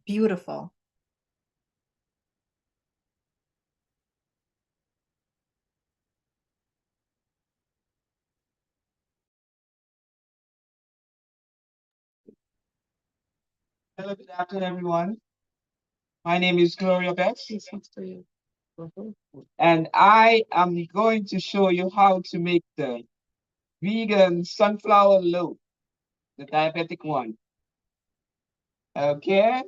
Beautiful. Hello, good afternoon, everyone. My name is Gloria Beth, and I am going to show you how to make the vegan sunflower loaf, the diabetic one. Okay?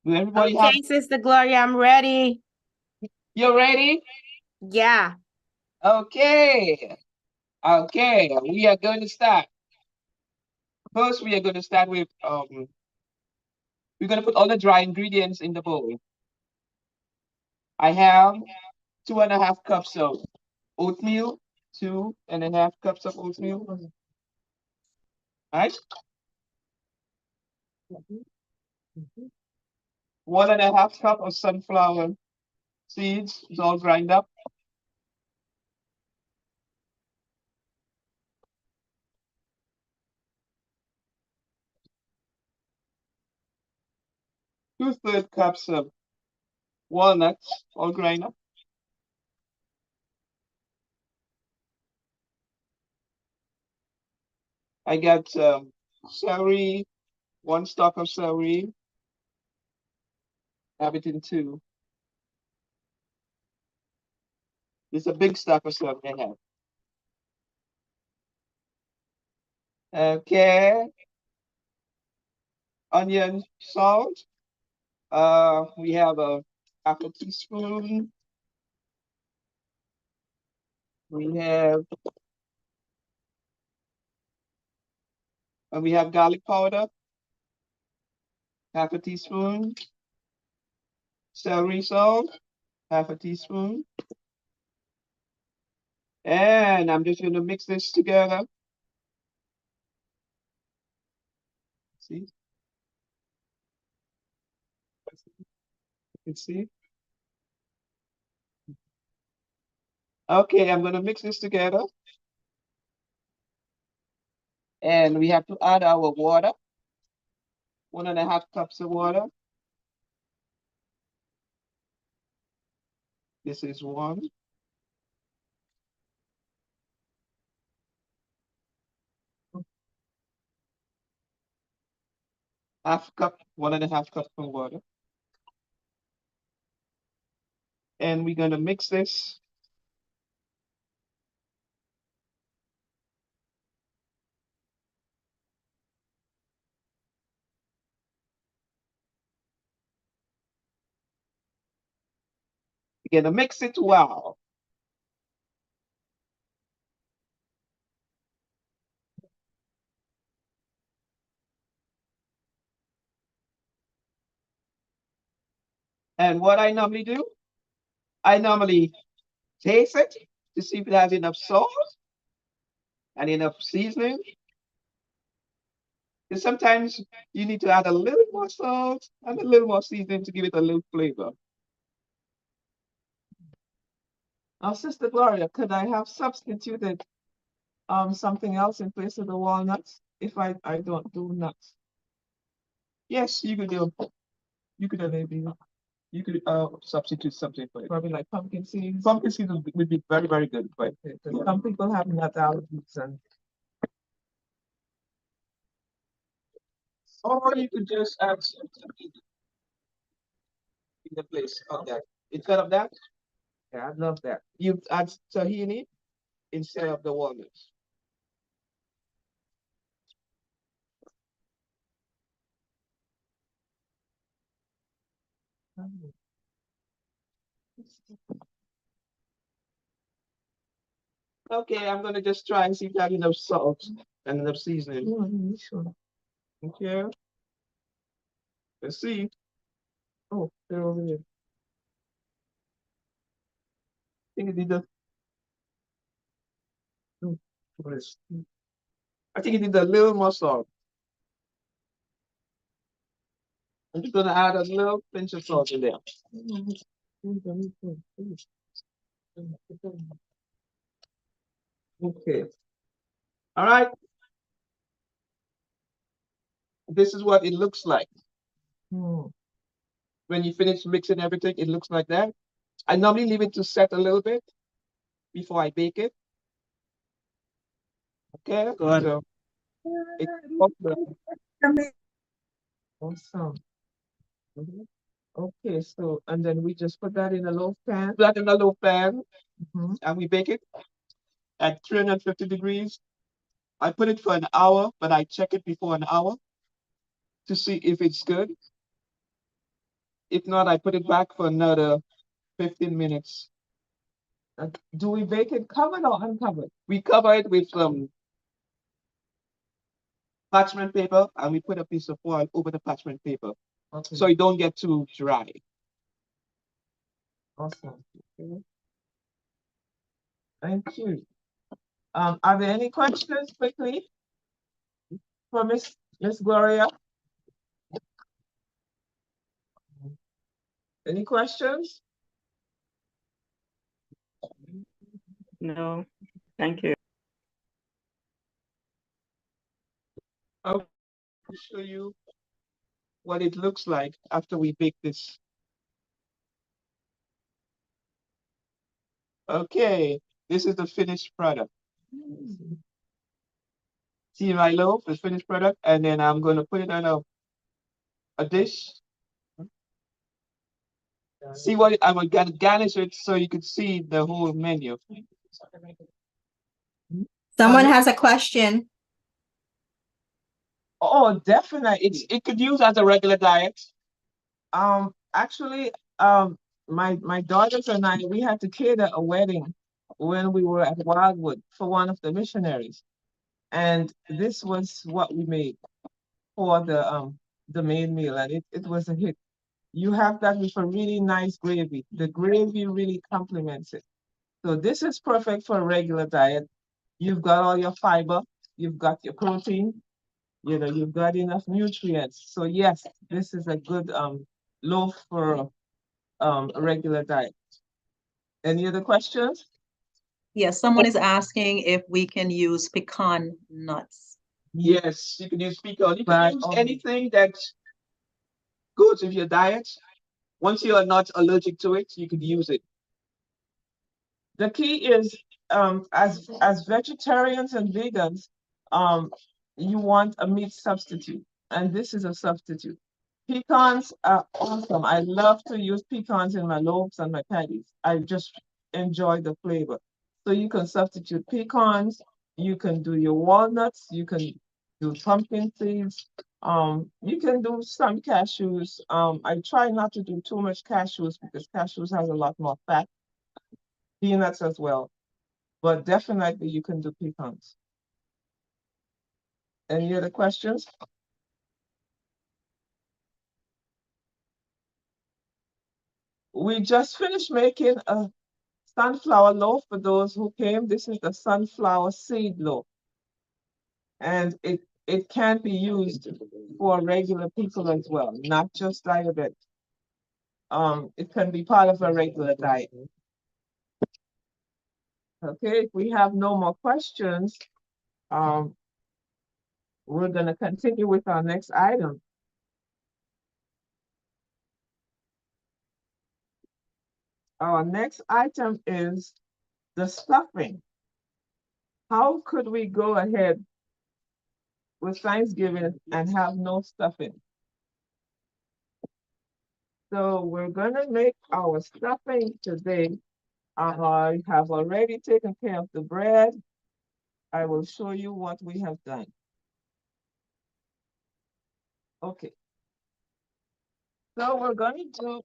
Do everybody have? Okay, Sister Gloria, I'm ready. You ready? Yeah. Okay. Okay, we are going to start. First, we are going to start with we're going to put all the dry ingredients in the bowl. I have 2.5 cups of oatmeal, 2.5 cups of oatmeal. Right? 1.5 cup of sunflower seeds. It's all grind up. Two-third cups of walnuts, all grind up. I got celery, 1 stalk of celery. Have it in two. It's a big stalk of celery I have. Okay. Onion, salt. We have a half a teaspoon. We have garlic powder, half a teaspoon. Celery salt, half a teaspoon. And I'm just going to mix this together. See? You can see. Okay, I'm going to mix this together. And we have to add our water. 1.5 cups of water. This is one. Half cup, 1.5 cups of water. And we're going to mix this. We're going to mix it well. And what I normally do, I normally taste it to see if it has enough salt and enough seasoning. Because sometimes you need to add a little more salt and a little more seasoning to give it a little flavor. Now, Sister Gloria, could I have substituted something else in place of the walnuts if I don't do nuts? Yes, you could do. You could maybe you could substitute something for it. Probably like pumpkin seeds. Pumpkin seeds would be very, very good. But some people have nut allergies and or you could just add something in the place of that. Instead of that, yeah, I love that. You add tahini instead of the walnuts. Okay, I'm gonna just try and see if I have enough salt and enough seasoning. Okay, let's see. Oh, they're over here. I think it did the. What is? I think it did a little more salt. I'm just gonna add a little pinch of salt in there. Okay. All right. this is what it looks like. When you finish mixing everything, it looks like that. I normally leave it to set a little bit before I bake it. Okay, Good. so it's awesome. Mhm. Okay, so and then we just put that in a loaf pan. Put that in a loaf pan, and we bake it at 350 degrees. I put it for an hour, but I check it before an hour to see if it's good. If not, I put it back for another 15 minutes. Do we bake it covered or uncovered? We cover it with some parchment paper and we put a piece of foil over the parchment paper. Okay. So it don't get too dry. Awesome. Okay. Thank you. Are there any questions quickly for Miss Gloria? Any questions? No, thank you. I'll show you what it looks like after we bake this. Okay, this is the finished product. See my loaf, the finished product, and then I'm going to put it on a dish. See what I'm going to garnish it so you can see the whole menu. Someone has a question. Oh, definitely. It could use as a regular diet. Actually, my daughters and I, we had to cater a wedding when we were at Wildwood for one of the missionaries, and this was what we made for the main meal, and it was a hit. You have that with a really nice gravy. The gravy really complements it. So this is perfect for a regular diet. You've got all your fiber, you've got your protein, you've got enough nutrients. So yes, this is a good loaf for a regular diet. Any other questions? Yes, someone is asking if we can use pecan nuts. Yes, you can use pecan. You can use anything that goes with your diet. Once you are not allergic to it, you could use it. The key is, as vegetarians and vegans, you want a meat substitute, and this is a substitute. Pecans are awesome. I love to use pecans in my loaves and my patties. I just enjoy the flavor. So you can substitute pecans. You can do your walnuts. You can do pumpkin seeds. You can do some cashews. I try not to do too much cashews because cashews has a lot more fat. Peanuts as well, but definitely you can do pecans. Any other questions? We just finished making a sunflower loaf for those who came. This is the sunflower seed loaf. And it can be used for regular people as well, not just diabetic. It can be part of a regular diet. Okay, if we have no more questions, we're gonna continue with our next item. Our next item is the stuffing. How could we go ahead with Thanksgiving and have no stuffing? So we're gonna make our stuffing today. I have already taken care of the bread. I will show you what we have done. Okay. So we're gonna do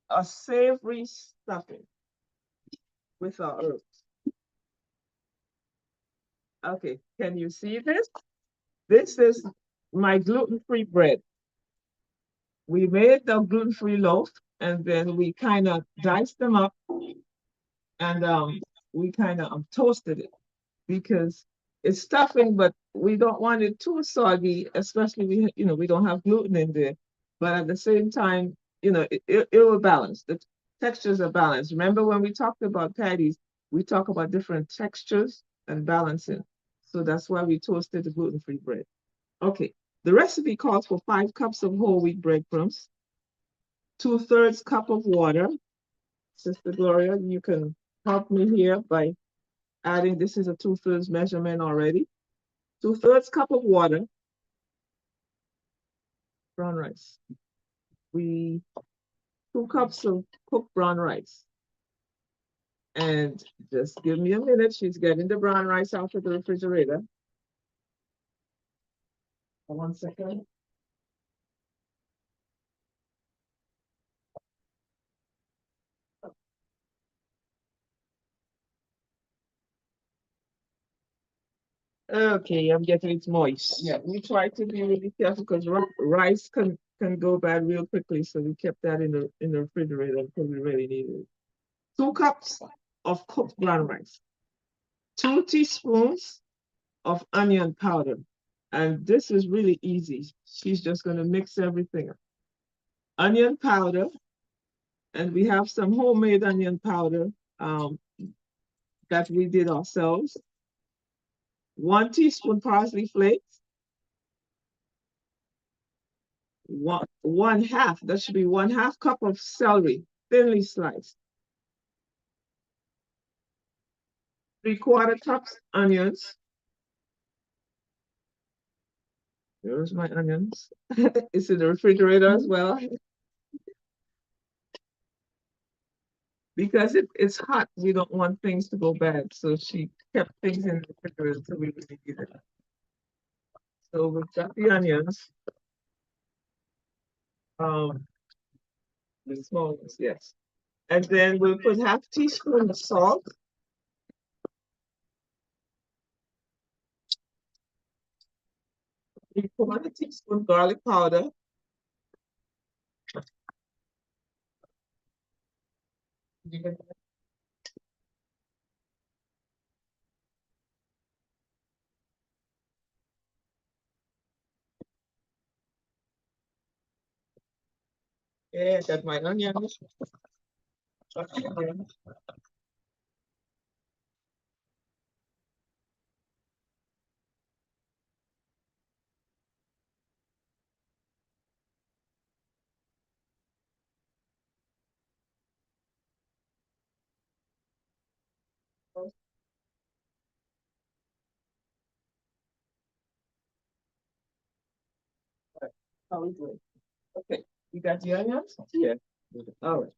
a savory stuffing with our herbs. Okay, can you see this? This is my gluten-free bread. We made the gluten-free loaf and then we kind of diced them up and we kind of toasted it because it's stuffing, but we don't want it too soggy, especially we don't have gluten in there. But at the same time, it will balance. The textures are balanced. Remember when we talked about patties, we talk about different textures and balancing. So that's why we toasted the gluten-free bread. Okay, The recipe calls for 5 cups of whole wheat breadcrumbs, 2/3 cup of water. Sister Gloria, you can help me here by adding, this is a 2/3 measurement already. 2/3 cup of water, brown rice. 2 cups of cooked brown rice. And just give me a minute, she's getting the brown rice out of the refrigerator. 1 second. Okay, I'm getting it moist. Yeah, we try to be really careful because rice can go bad real quickly. So we kept that in the refrigerator because we really needed it. 2 cups of cooked brown rice. 2 teaspoons of onion powder. And this is really easy. She's just gonna mix everything up. Onion powder, and we have some homemade onion powder that we did ourselves. 1 teaspoon parsley flakes. One half, that should be 1/2 cup of celery, thinly sliced. 3/4 cups onions. There's my onions. It's in the refrigerator as well. Because it's hot, we don't want things to go bad. So she kept things in the refrigerator until we really need it. So we've got the onions. The small ones, yes. And then we'll put 1/2 teaspoon of salt. 3/4 teaspoon garlic powder. You get that? Yeah, got my onions. How we doing? Okay, you got the onions? Yeah. All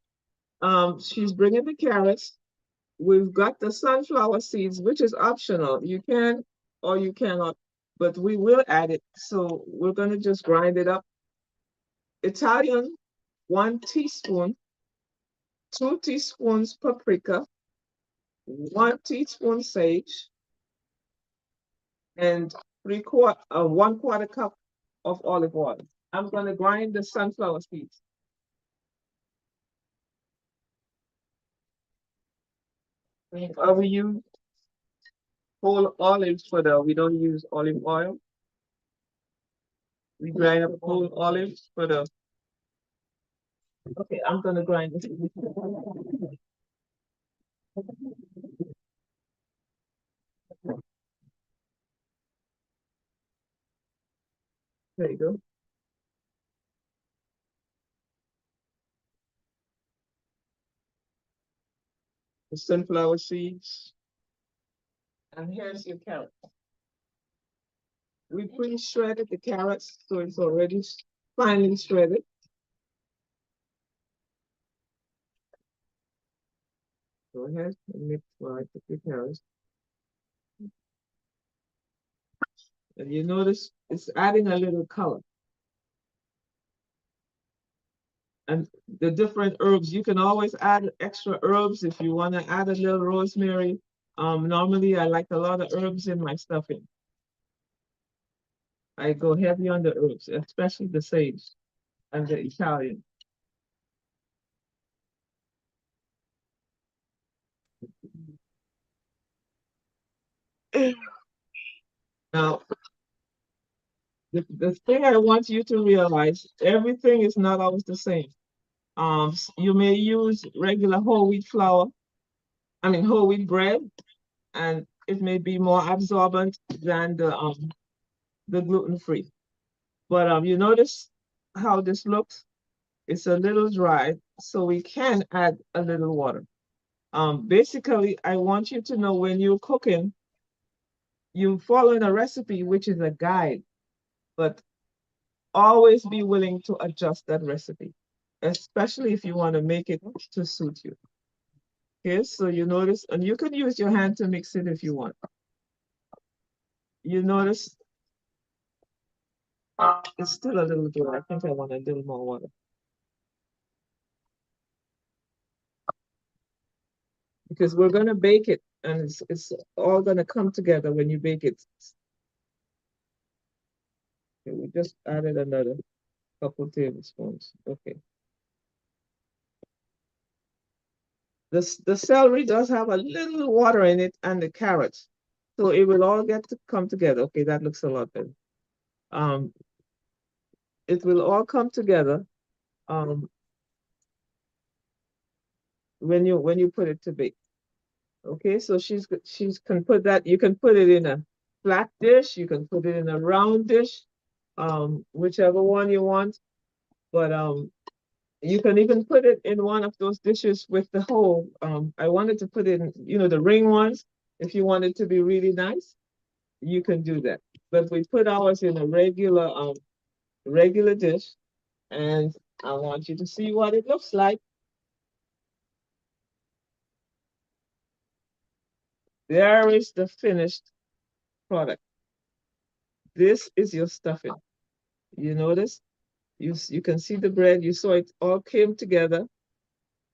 right. She's bringing the carrots. We've got the sunflower seeds, which is optional. You can or you cannot, but we will add it. So we're gonna just grind it up. Italian, 1 teaspoon, 2 teaspoons paprika, 1 teaspoon sage, and 1/4 cup of olive oil. I'm gonna grind the sunflower seeds. We use whole olives we don't use olive oil. We grind up whole olives okay, I'm gonna grind this. There you go. The sunflower seeds. And here's your carrot. We pre-shredded the carrots, so it's already finely shredded. Go ahead and mix right with the carrots. And you notice it's adding a little color. And the different herbs, you can always add extra herbs if you want to add a little rosemary. Normally I like a lot of herbs in my stuffing. I go heavy on the herbs, especially the sage and the Italian. Now, the thing I want you to realize, everything is not always the same. You may use regular whole wheat flour, whole wheat bread, and it may be more absorbent than the gluten-free. But you notice how this looks? It's a little dry, so we can add a little water. Basically, I want you to know when you're cooking, you follow in a recipe, which is a guide, but always be willing to adjust that recipe, especially if you want to make it to suit you. Okay, so you notice, and you can use your hand to mix it if you want. You notice it's still a little dry. I think I want a little more water. Because we're gonna bake it, and it's all gonna come together when you bake it. Okay, we just added another couple tablespoons. Okay. The celery does have a little water in it, and the carrots. So it will all get to come together. Okay, that looks a lot better. It will all come together when you put it to bake. Okay, so she's can put that, you can put it in a flat dish, you can put it in a round dish, whichever one you want. But you can even put it in one of those dishes with the hole. I wanted to put in, the ring ones. If you want it to be really nice, you can do that. But we put ours in a regular dish, and I want you to see what it looks like. There is the finished product. This is your stuffing. You notice? You can see the bread. You saw it all came together.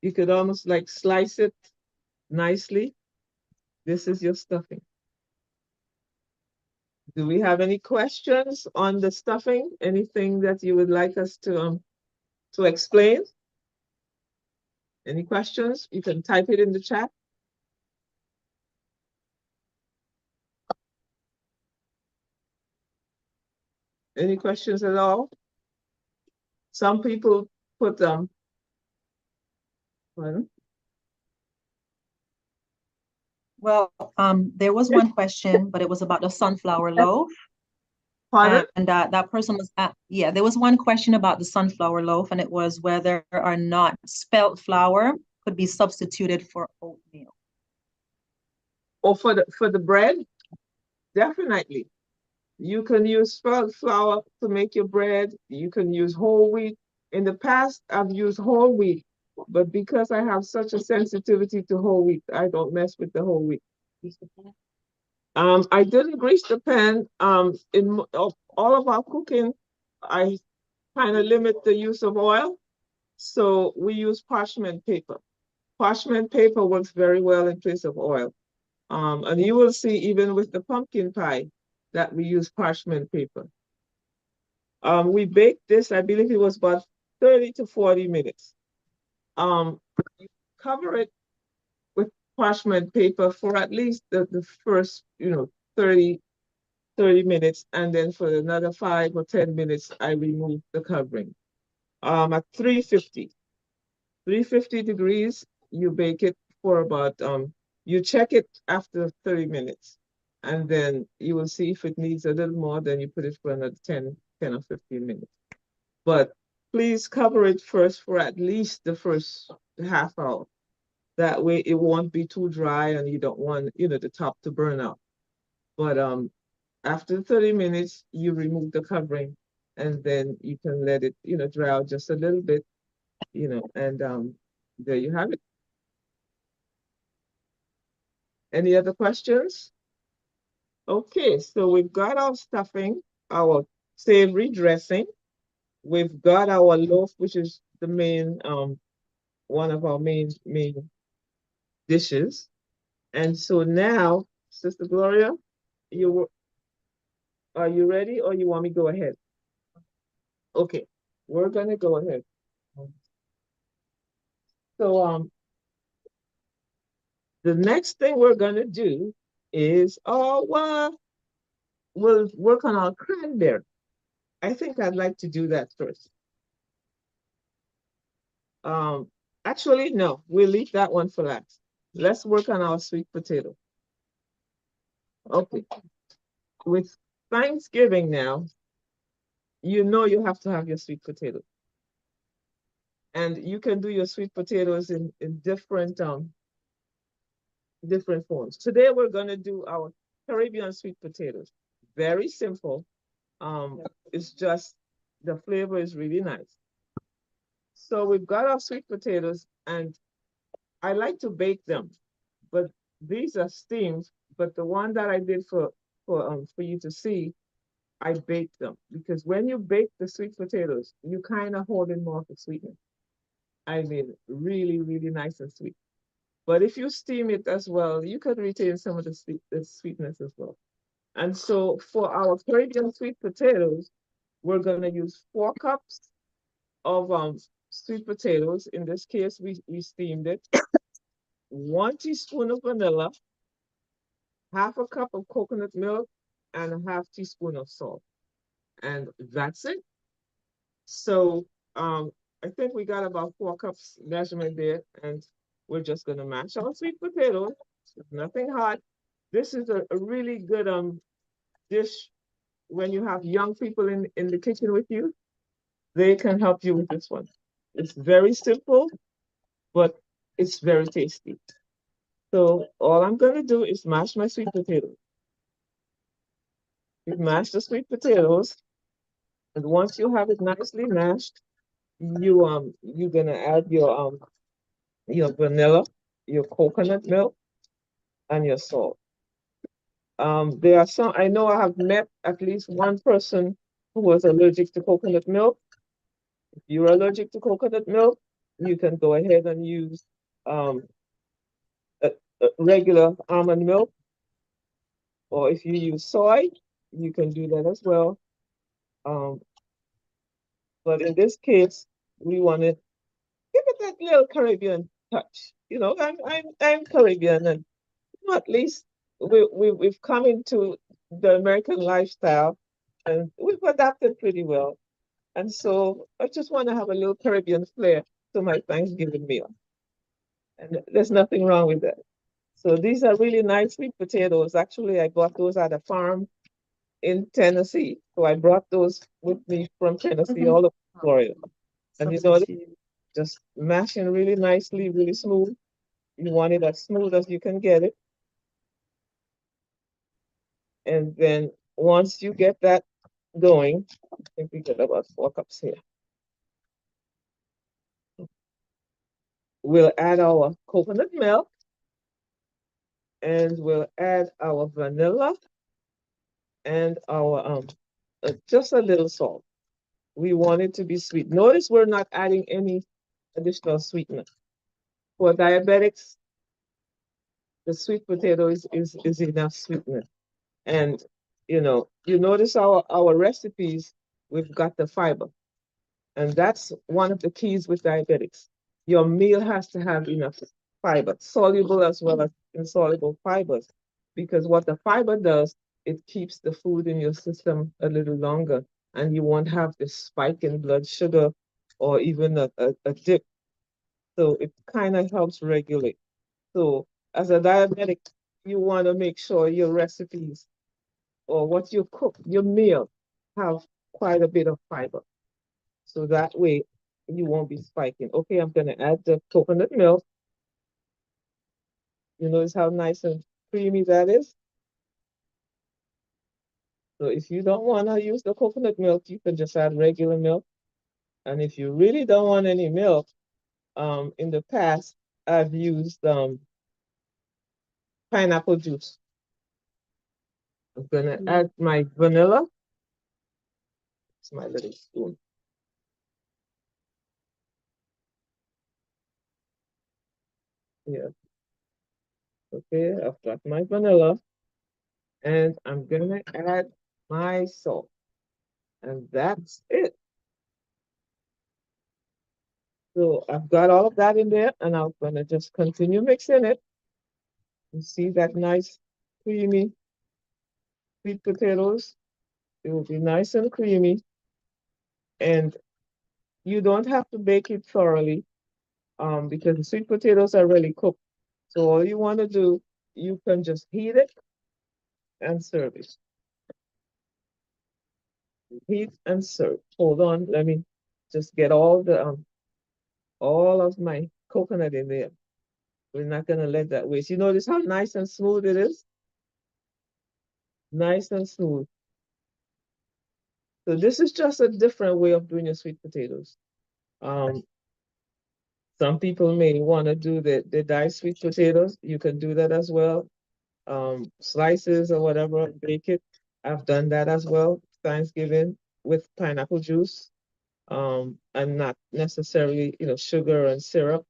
You could almost like slice it nicely. This is your stuffing. Do we have any questions on the stuffing? Anything that you would like us to explain? Any questions? You can type it in the chat. Any questions at all? Some people put pardon? Well, there was one question, but it was about the sunflower loaf. Pardon? And that person was yeah, there was one question about the sunflower loaf, and it was whether or not spelt flour could be substituted for oatmeal. Or for the bread? Definitely. You can use spelt flour to make your bread. You can use whole wheat. In the past, I've used whole wheat, but because I have such a sensitivity to whole wheat, I don't mess with the whole wheat. I didn't grease the pan. In all of our cooking, I kind of limit the use of oil, so we use parchment paper. Parchment paper works very well in place of oil. And you will see even with the pumpkin pie that we use parchment paper. We baked this, I believe it was about 30 to 40 minutes. Cover it with parchment paper for at least the first, 30 minutes. And then for another 5 or 10 minutes, I remove the covering. At 350 degrees, you bake it for about, you check it after 30 minutes. And then you will see if it needs a little more, then you put it for another 10 or 15 minutes. But please cover it first for at least the first half hour. That way it won't be too dry and you don't want, the top to burn out. But after 30 minutes, you remove the covering and then you can let it, dry out just a little bit, and there you have it. Any other questions? Okay, so we've got our stuffing, our savory dressing. We've got our loaf, which is the main, one of our main dishes. And so now, Sister Gloria, are you ready or you want me to go ahead? Okay, we're gonna go ahead. So the next thing we're gonna do is we'll work on our cranberry. I think I'd like to do that first. Actually, no, we'll leave that one for last. Let's work on our sweet potato. Okay. With Thanksgiving now, you know you have to have your sweet potato. And you can do your sweet potatoes in different forms. Today we're gonna do our Caribbean sweet potatoes. Very simple. It's just the flavor is really nice. So we've got our sweet potatoes, and I like to bake them, but these are steamed. But the one that I did for you to see, I baked them because when you bake the sweet potatoes, you kind of hold in more of the sweetness. I mean, really, really nice and sweet. But if you steam it as well, you could retain some of the sweetness as well. And so for our Caribbean sweet potatoes, we're gonna use 4 cups of sweet potatoes. In this case, we steamed it. 1 teaspoon of vanilla, half a cup of coconut milk, and a half teaspoon of salt. And that's it. So I think we got about 4 cups measurement there, and we're just gonna mash our sweet potatoes. Nothing hot. This is a really good dish when you have young people in the kitchen with you. They can help you with this one. It's very simple, but it's very tasty. So all I'm gonna do is mash my sweet potatoes. You mash the sweet potatoes, and once you have it nicely mashed, you're gonna add your vanilla, your coconut milk, and your salt. There are some, I know I have met at least one person who was allergic to coconut milk. If you're allergic to coconut milk, you can go ahead and use um, a, a regular almond milk, or if you use soy, you can do that as well. Um, but in this case, we want to give it that little Caribbean touch. You know, I'm Caribbean, and at least we've come into the American lifestyle, and we've adapted pretty well. And so I just want to have a little Caribbean flair to my Thanksgiving meal. And there's nothing wrong with that. So these are really nice sweet potatoes. Actually, I bought those at a farm in Tennessee. So I brought those with me from Tennessee all over Florida. And you know, just mashing really nicely, really smooth. You want it as smooth as you can get it. And then once you get that going, I think we get about 4 cups here. We'll add our coconut milk, and we'll add our vanilla and our just a little salt. We want it to be sweet. Notice we're not adding any additional sweetener. For diabetics, the sweet potato is enough sweetener. And you notice our recipes, we've got the fiber. And that's one of the keys with diabetics. Your meal has to have enough fiber, soluble as well as insoluble fibers. Because what the fiber does, it keeps the food in your system a little longer, and you won't have this spike in blood sugar or even a dip. So it kind of helps regulate. So as a diabetic, you want to make sure your recipes or what you cook, your meal, have quite a bit of fiber. So that way you won't be spiking. Okay, I'm gonna add the coconut milk. You notice how nice and creamy that is? So if you don't want to use the coconut milk, you can just add regular milk. And if you really don't want any milk, in the past, I've used pineapple juice. I'm gonna add my vanilla. It's my little spoon. Yeah. Okay, I've got my vanilla, and I'm gonna add my salt. And that's it. So I've got all of that in there, and I'm gonna just continue mixing it. You see that nice creamy sweet potatoes? It will be nice and creamy, and you don't have to bake it thoroughly, because the sweet potatoes are really cooked. So all you want to do, you can just heat it and serve it. Heat and serve. Hold on, let me just get all of my coconut in there. We're not gonna let that waste. You notice how nice and smooth it is? Nice and smooth. So this is just a different way of doing your sweet potatoes. Some people may want to do the diced sweet potatoes. You can do that as well. Slices or whatever, bake it. I've done that as well. Thanksgiving with pineapple juice. And not necessarily, sugar and syrup.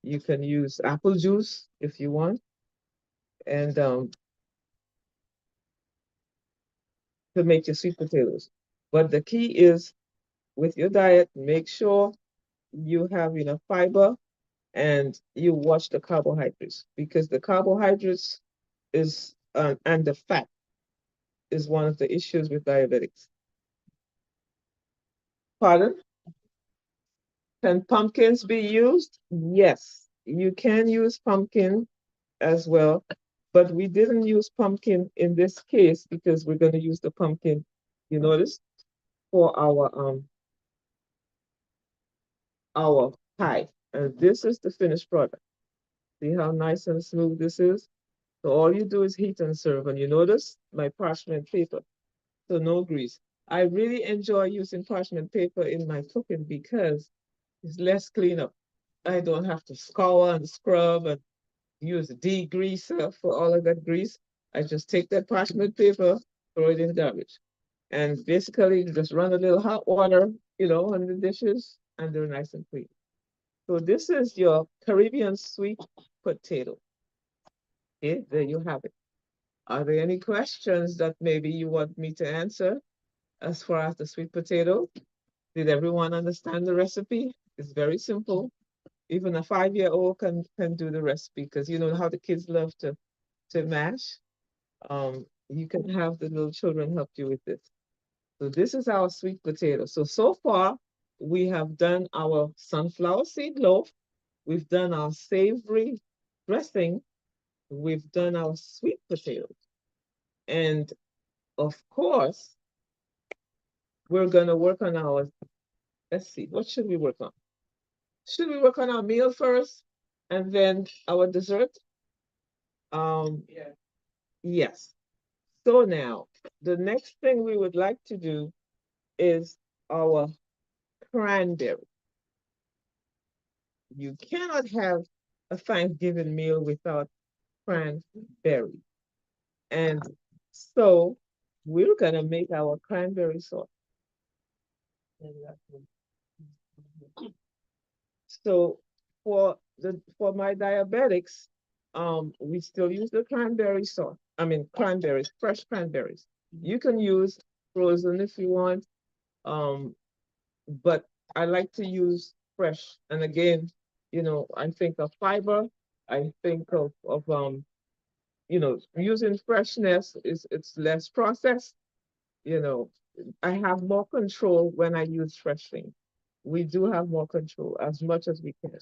You can use apple juice if you want. And to make your sweet potatoes. But the key is with your diet, make sure you have enough fiber and you watch the carbohydrates because the carbohydrates is and the fat is one of the issues with diabetics. Pardon? Can pumpkins be used? Yes, you can use pumpkin as well, but we didn't use pumpkin in this case because we're going to use the pumpkin, you notice, for our pie. And this is the finished product. See how nice and smooth this is? So all you do is heat and serve. And you notice my parchment paper. So no grease. I really enjoy using parchment paper in my cooking because it's less cleanup. I don't have to scour and scrub and use a degreaser for all of that grease. I just take that parchment paper, throw it in the garbage. And basically just run a little hot water, on the dishes and they're nice and clean. So this is your Caribbean sweet potato. Okay, there you have it. Are there any questions that maybe you want me to answer as far as the sweet potato? Did everyone understand the recipe? It's very simple. Even a 5-year-old can do the recipe because you know how the kids love to mash. You can have the little children help you with this. So this is our sweet potato. So far, we have done our sunflower seed loaf. We've done our savory dressing. We've done our sweet potatoes. And of course, we're going to work on our, let's see, what should we work on? Should we work on our meal first and then our dessert? Yes. So now, the next thing we would like to do is our cranberry. You cannot have a Thanksgiving meal without cranberry. And so we're gonna make our cranberry sauce. So for my diabetics, we still use the cranberry sauce. I mean cranberries, fresh cranberries. You can use frozen if you want, but I like to use fresh. And again, I think of fiber. I think of using freshness it's less processed. I have more control when I use fresh things. We do have more control as much as we can.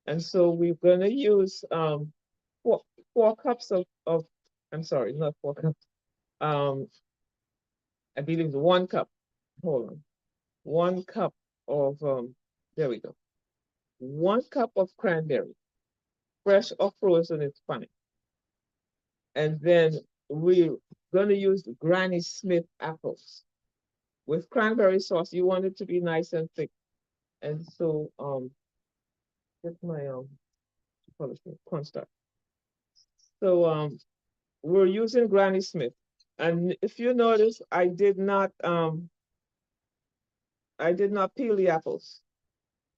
And so we're gonna use four cups of I'm sorry, not 4 cups. I believe 1 cup. Hold on. 1 cup of there we go. 1 cup of cranberry. Fresh or frozen, it's fine. And then we're gonna use the Granny Smith apples. With cranberry sauce, you want it to be nice and thick. And so get my cornstarch. So we're using Granny Smith. And if you notice, I did not peel the apples.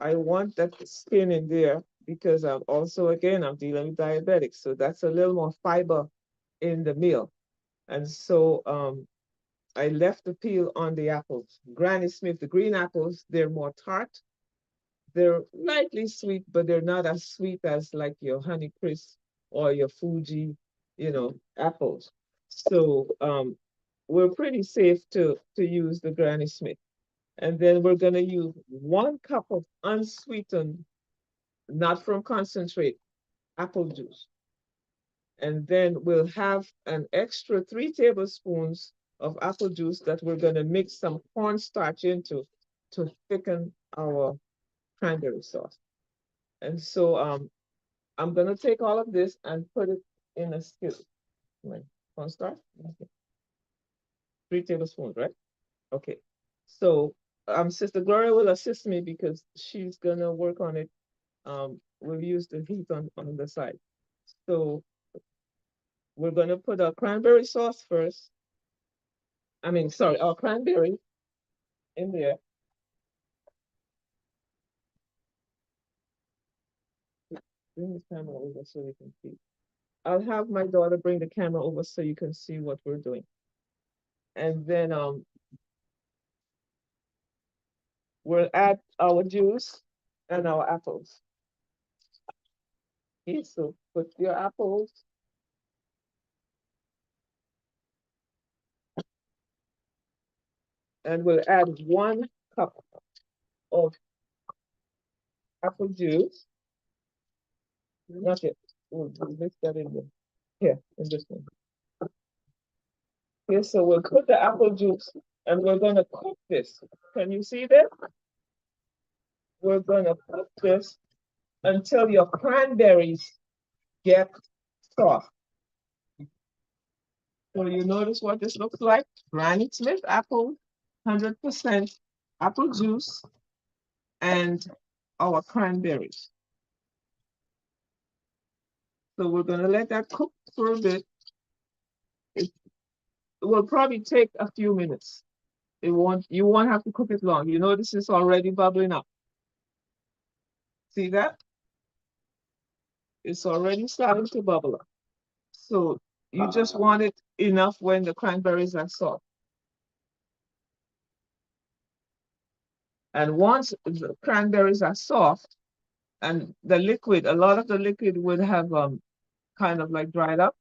I want that skin in there because I'm dealing with diabetics. So that's a little more fiber in the meal. And so I left the peel on the apples. Granny Smith, the green apples, they're more tart. They're lightly sweet, but they're not as sweet as like your Honey Crisp or your Fuji, apples. So we're pretty safe to use the Granny Smith. And then we're gonna use 1 cup of unsweetened, not from concentrate, apple juice. And then we'll have an extra 3 tablespoons of apple juice that we're gonna mix some cornstarch into to thicken our cranberry sauce. And so I'm gonna take all of this and put it in a skillet. Right. Cornstarch? Okay. 3 tablespoons, right? Okay. So Sister Gloria will assist me because she's gonna work on it. We'll use the heat on the side. So we're gonna put our cranberry sauce first. I mean, sorry, our cranberry in there. Bring the camera over so you can see. I'll have my daughter bring the camera over so you can see what we're doing. And then we'll add our juice and our apples. Okay, so put your apples. And we'll add 1 cup of apple juice. Not yet. We'll mix that in there. Here, in this one. Okay, so we'll put the apple juice and we're gonna cook this. Can you see that? We're gonna cook this until your cranberries get soft. So you notice what this looks like? Granny Smith apple, 100% apple juice, and our cranberries. So we're gonna let that cook for a bit. It will probably take a few minutes. You won't have to cook it long. You notice it's already bubbling up. See that? It's already starting to bubble up. So you just want it enough when the cranberries are soft. And once the cranberries are soft and the liquid, a lot of the liquid would have kind of like dried up,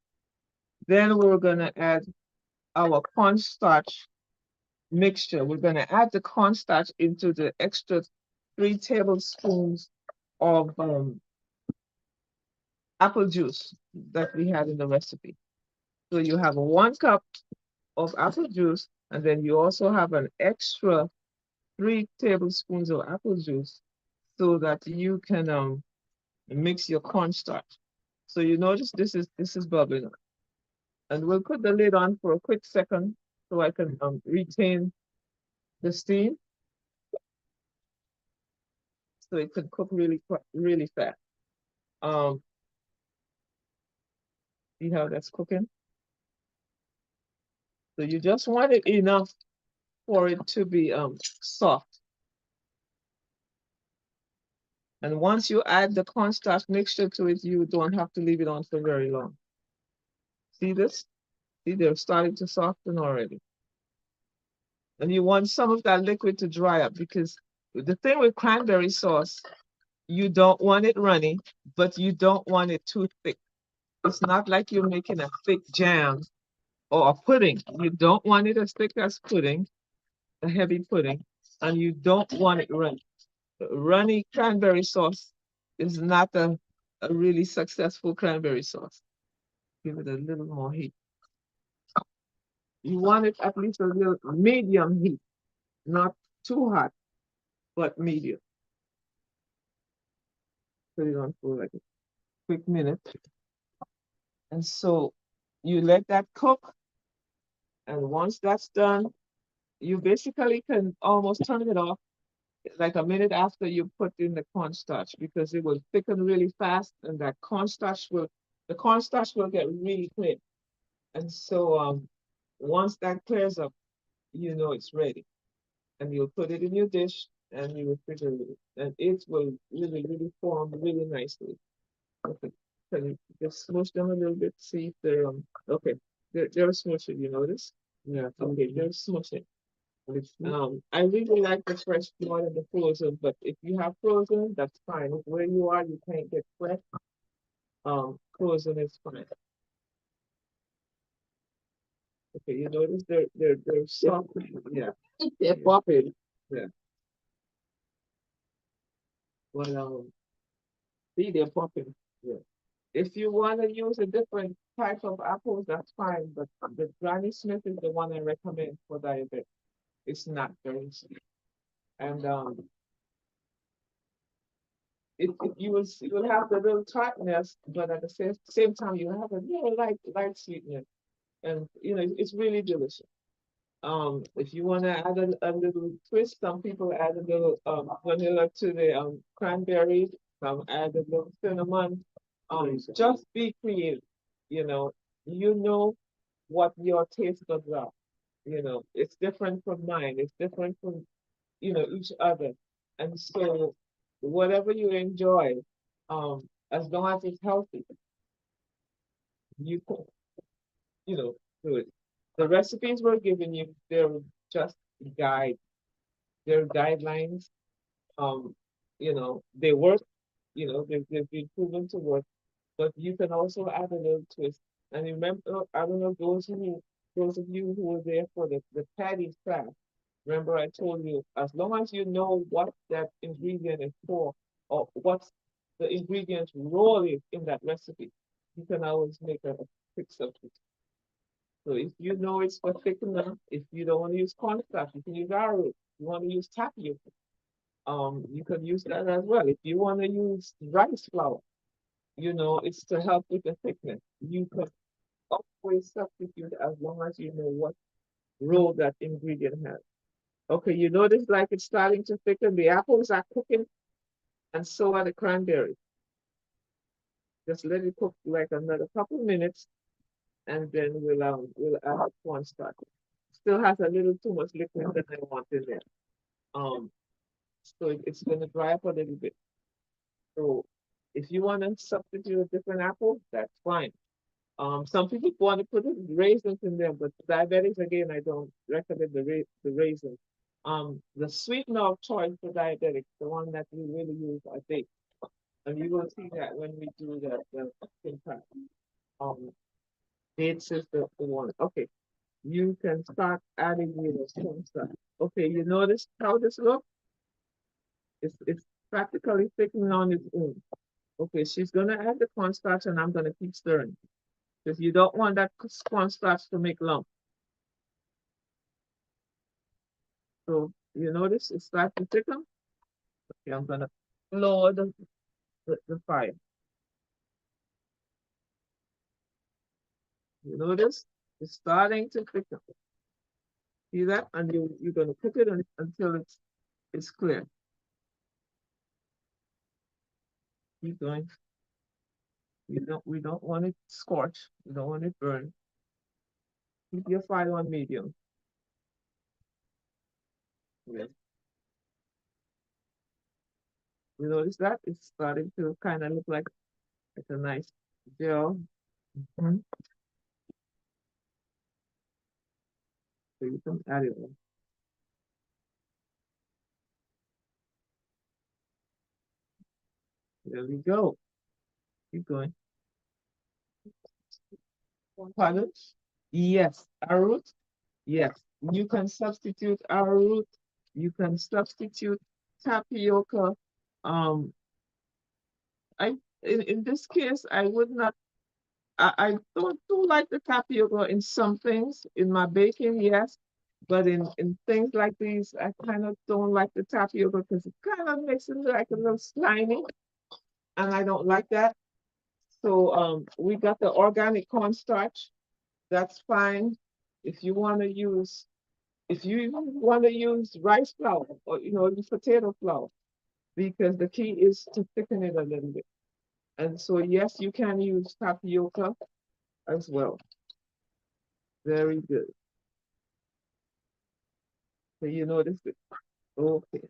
then we're gonna add our cornstarch mixture. We're gonna add the cornstarch into the extra 3 tablespoons of apple juice that we had in the recipe. So you have 1 cup of apple juice, and then you also have an extra 3 tablespoons of apple juice so that you can mix your cornstarch. So you notice this is bubbling up. And we'll put the lid on for a quick second so I can retain the steam. So it can cook really fast. See how that's cooking? So you just want it enough for it to be soft. And once you add the cornstarch mixture to it, you don't have to leave it on for very long. See this? See, they're starting to soften already. And you want some of that liquid to dry up because the thing with cranberry sauce, you don't want it runny, but you don't want it too thick. It's not like you're making a thick jam or a pudding. You don't want it as thick as pudding, a heavy pudding, and you don't want it runny. Runny cranberry sauce is not a really successful cranberry sauce. Give it a little more heat. You want it at least a little medium heat, not too hot, but medium. Put it on for like a quick minute. And so you let that cook. And once that's done, you basically can almost turn it off like a minute after you put in the cornstarch because it will thicken really fast and the cornstarch will get really clear. And so once that clears up, you know it's ready. And you'll put it in your dish and you refrigerate it. And it will really form really nicely. Okay. Can you just smush them a little bit, see if they're okay. They're smushing, you notice? Yeah, okay, they're smushing. I really like the fresh more than the frozen, but if you have frozen, that's fine. If where you are, you can't get fresh. Frozen is fine. Okay, you notice they're soft. Yeah, they're popping. Yeah. Well, see, they're popping. Yeah. If you want to use a different type of apples, that's fine, but the Granny Smith is the one I recommend for diabetes. It's not very sweet. And you will have the little tartness, but at the same time you have a little light sweetness. And you know, it's really delicious. If you want to add a little twist, some people add a little vanilla to the cranberries, some add a little cinnamon. Just be creative. You know, you know what your taste buds are. You know, it's different from mine. It's different from, you know, each other. And so whatever you enjoy, as long as it's healthy, you can, you know, do it. The recipes we're giving you, they're just guide, they're guidelines. Um, you know, they work, you know, they've been proven to work, but you can also add a little twist. And remember, I don't know those of you who were there for the patty craft. Remember, I told you, as long as you know what that ingredient is for, or what the ingredient's role is in that recipe, you can always make a quick substitute. So if you know it's for thickener, if you don't want to use cornstarch, you can use arrowroot. You want to use tapioca, you can use that as well. If you want to use rice flour, you know, it's to help with the thickness. You can always substitute as long as you know what role that ingredient has. Okay, you notice like it's starting to thicken. The apples are cooking, and so are the cranberries. Just let it cook like another couple minutes, and then we'll add the cornstarch. Still has a little too much liquid that I want in there. Um, so it's gonna dry up a little bit. So if you want to substitute a different apple, that's fine. Some people want to put raisins in there, but diabetics again, I don't recommend the raisins. The sweetener of choice for diabetics, the one that we really use, I think, and you will see that when we do the impact. Dates is the one. Okay, you can start adding your cornstarch. Okay, you notice how this looks? It's practically thickening on its own. Okay, she's gonna add the cornstarch, and I'm gonna keep stirring because you don't want that cornstarch to make lump. So you notice it starts to thicken. Okay, I'm gonna lower the fire. You notice it's starting to thicken. See that? And you're gonna cook it until it's clear. Keep going. We don't want it scorched. We don't want it burned. Keep your fire on medium. Yes. You notice that it's starting to kind of look like a nice gel. Mhm. So you can add it on. There we go. Keep going. Pardon? Yes, arrowroot. Yes, you can substitute arrowroot. You can substitute tapioca. Um, I in this case, I would not. I don't do like the tapioca in some things in my baking, yes, but in things like these, I kind of don't like the tapioca because it kind of makes it look like a little slimy, and I don't like that. So we got the organic cornstarch. That's fine. If you want to use If you want to use rice flour or use potato flour, because the key is to thicken it a little bit. And so yes, you can use tapioca as well. Very good. So you notice it. Okay.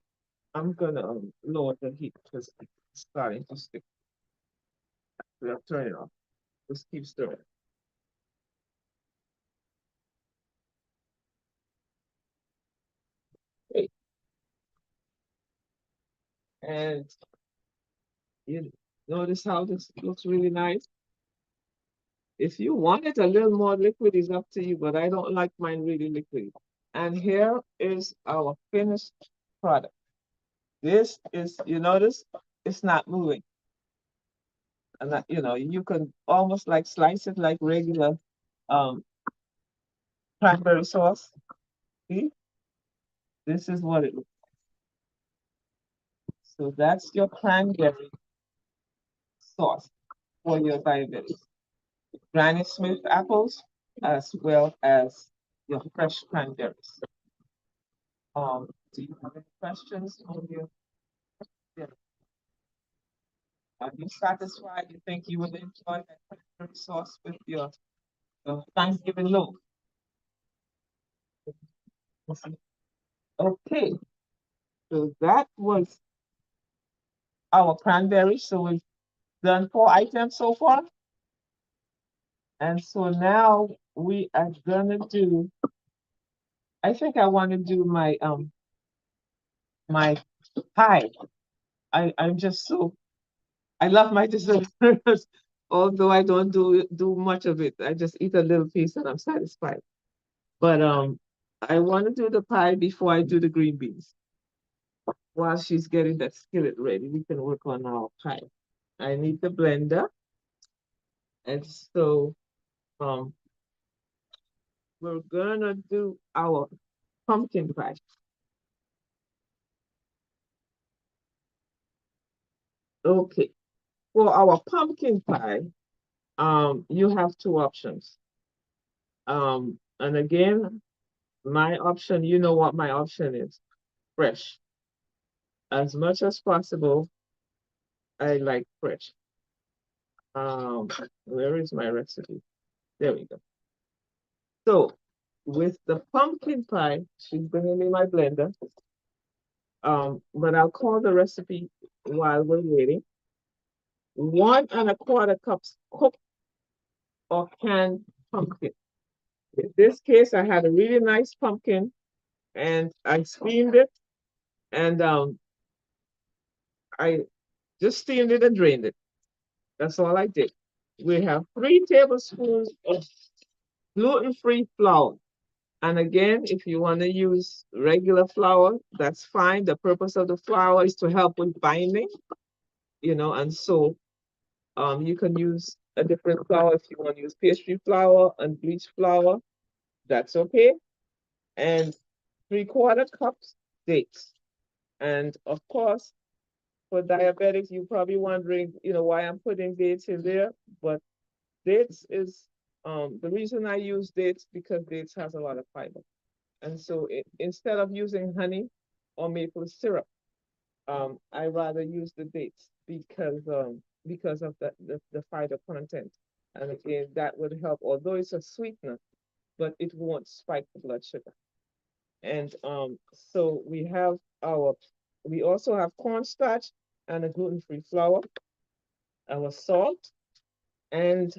I'm gonna lower the heat because it's starting to stick. We'll turn it off. Just keep stirring. Okay. And you notice how this looks really nice. If you want it a little more liquid, it's up to you, but I don't like mine really liquid. And here is our finished product. This is, you notice, it's not moving. And that, you know, you can almost like slice it like regular cranberry sauce. See? This is what it looks like. So that's your cranberry sauce for your diabetes. Granny Smith apples as well as your fresh cranberries. Do you have any questions on your? Yeah. Are you satisfied? You think you would enjoy that cranberry sauce with your Thanksgiving loaf? Okay, so that was our cranberry. So we've done 4 items so far. And so now we are gonna do, I think I want to do my pie. I'm just so, I love my dessert. Although I don't do much of it. I just eat a little piece and I'm satisfied. But I want to do the pie before I do the green beans. While she's getting that skillet ready, we can work on our pie. I need the blender. And so we're gonna do our pumpkin pie. Okay. For our pumpkin pie, you have 2 options. And again, my option, you know what my option is, fresh. As much as possible, I like fresh. Where is my recipe? There we go. So with the pumpkin pie, she's bringing me my blender. But I'll call the recipe while we're waiting. 1 1/4 cups cooked or canned pumpkin. In this case, I had a really nice pumpkin and I steamed it and I just steamed it and drained it. That's all I did. We have 3 tablespoons of gluten-free flour. And again, if you want to use regular flour, that's fine. The purpose of the flour is to help with binding, you know, and so you can use a different flour if you want to use pastry flour and bleached flour. That's okay. And 3/4 cups dates. And of course, for diabetics, you're probably wondering, you know, why I'm putting dates in there. But dates is the reason I use dates because dates has a lot of fiber. And so instead of using honey or maple syrup, I rather use the dates because of the fiber content. And again, that would help, although it's a sweetener, but it won't spike the blood sugar. And so we also have cornstarch and a gluten-free flour, our salt, and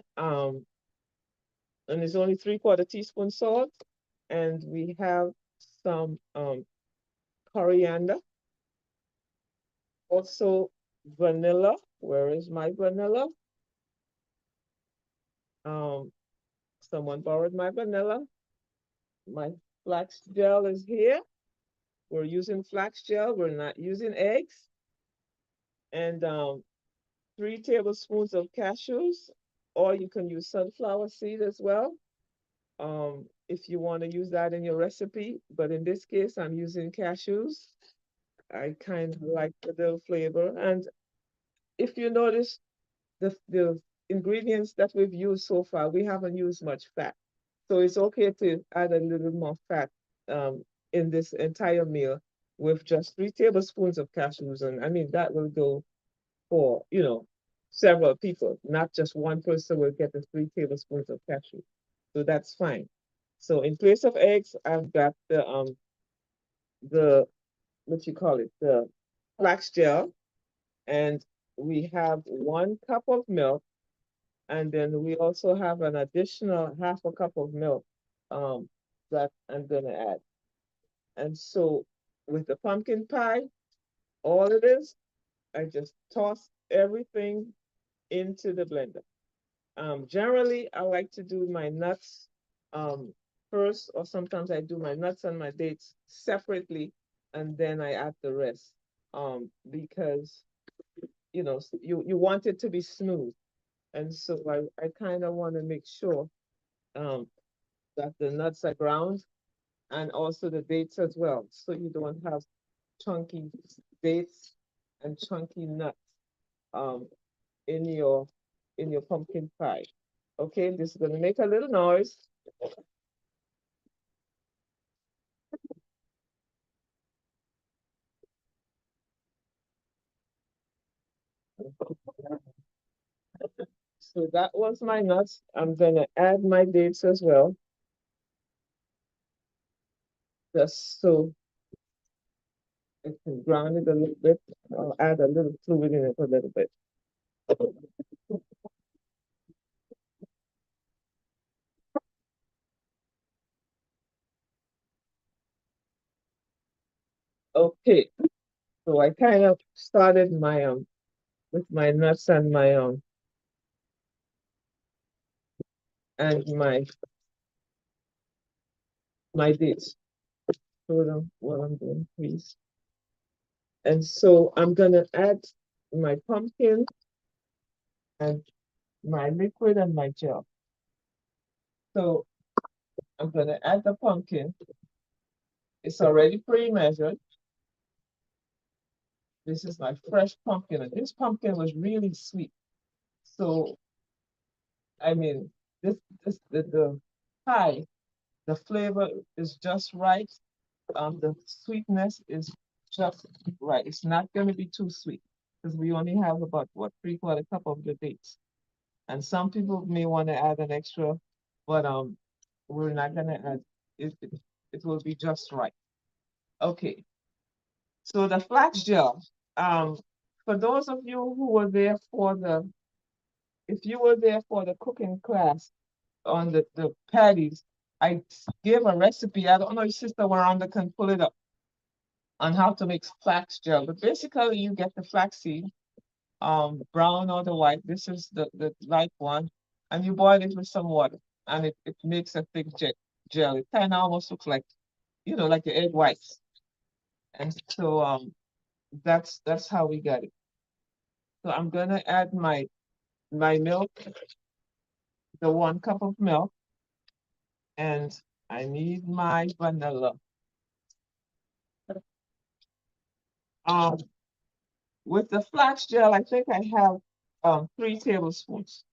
it's only 3/4 teaspoon salt, and we have some coriander, also vanilla. Where is my vanilla? Someone borrowed my vanilla. My flax gel is here. We're using flax gel. We're not using eggs. And 3 tablespoons of cashews, or you can use sunflower seed as well. If you want to use that in your recipe, but in this case, I'm using cashews. I kind of like the little flavor. And if you notice, the ingredients that we've used so far, we haven't used much fat. So it's okay to add a little more fat in this entire meal with just 3 tablespoons of cashews. And I mean, that will go for, you know, several people, not just one person will get the 3 tablespoons of cashew. So that's fine. So in place of eggs, I've got the what you call it, the flax gel, and we have 1 cup of milk, and then we also have an additional 1/2 cup of milk that I'm gonna add. And so with the pumpkin pie, all it is, I just toss everything into the blender. Generally, I like to do my nuts first, or sometimes I do my nuts and my dates separately, and then I add the rest. Because you know you want it to be smooth. And so I kind of want to make sure that the nuts are ground and also the dates as well. So you don't have chunky dates and chunky nuts um, in your pumpkin pie. Okay, this is gonna make a little noise. So that was my nuts. I'm gonna add my dates as well, just so it can ground it a little bit. I'll add a little fluid in it a little bit. Okay, so I kind of started my with my nuts and my dates. Hold on, what I'm doing, please. And so I'm gonna add my pumpkin and my liquid and my gel. So I'm gonna add the pumpkin. It's already pre-measured. This is my fresh pumpkin, and this pumpkin was really sweet. So I mean, the pie, the flavor is just right. The sweetness is just right. It's not going to be too sweet because we only have about what 3/4 cup of the dates. And some people may want to add an extra, but we're not gonna add it. It will be just right. Okay. So the flax gel. For those of you who were there for if you were there for the cooking class on the patties, I gave a recipe. I don't know if Sister Waranda can pull it up on how to make flax gel. But basically, you get the flaxseed, brown or the white. This is the light one, and you boil it with some water, and it makes a thick gel. It kind of almost looks like, like the egg whites. And so that's how we got it. So I'm gonna add my milk, the 1 cup of milk, and I need my vanilla. Um, with the flax gel, I think I have 3 tablespoons,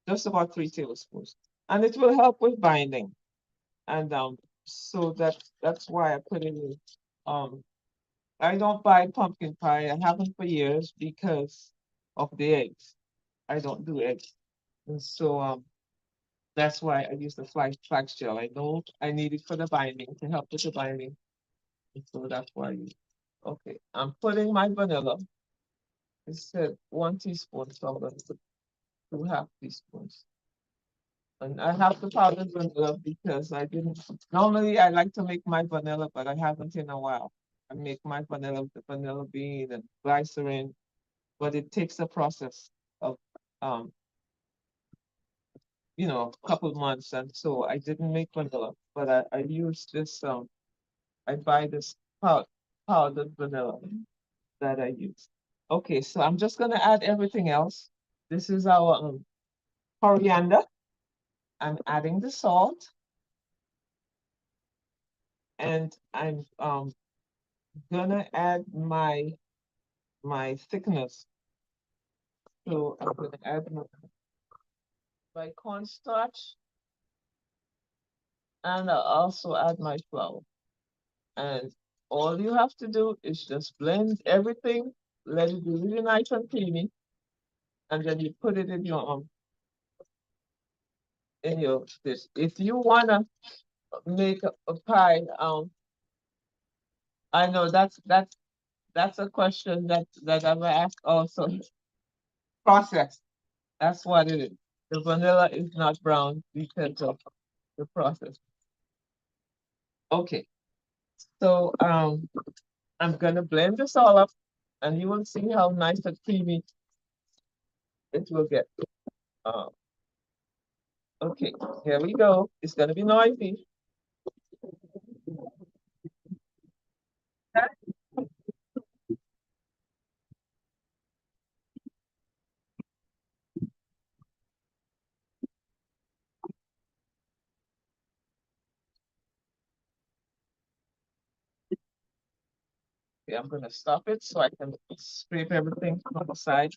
just about 3 tablespoons, and it will help with binding. And so that's why I put it in. I don't buy pumpkin pie. I haven't for years because of the eggs. I don't do eggs, and so that's why I use the flax gel. I know I need it for the binding to help with the binding, and so that's why I use it. Okay, I'm putting my vanilla. It said 1 teaspoon, so I'm going to put 2 half teaspoons. And I have the powdered vanilla because I didn't. Normally, I like to make my vanilla, but I haven't in a while. I make my vanilla with the vanilla bean and glycerin, but it takes a process of, um, a couple months, and so I didn't make vanilla. But I use this. I buy this powdered vanilla that I use. Okay, so I'm just gonna add everything else. This is our coriander. I'm adding the salt, and I'm gonna add my thickeners. So I'm gonna add my cornstarch, and I'll also add my flour. And all you have to do is just blend everything, let it be really nice and creamy, and then you put it in your dish. If you wanna make a pie, I know that's a question that I've asked also. Process. That's what it is. The vanilla is not brown because of the process. Okay, so I'm gonna blend this all up, and you will see how nice and creamy it will get. Uh, okay, here we go. It's gonna be noisy. Okay, I'm gonna stop it so I can scrape everything on the side.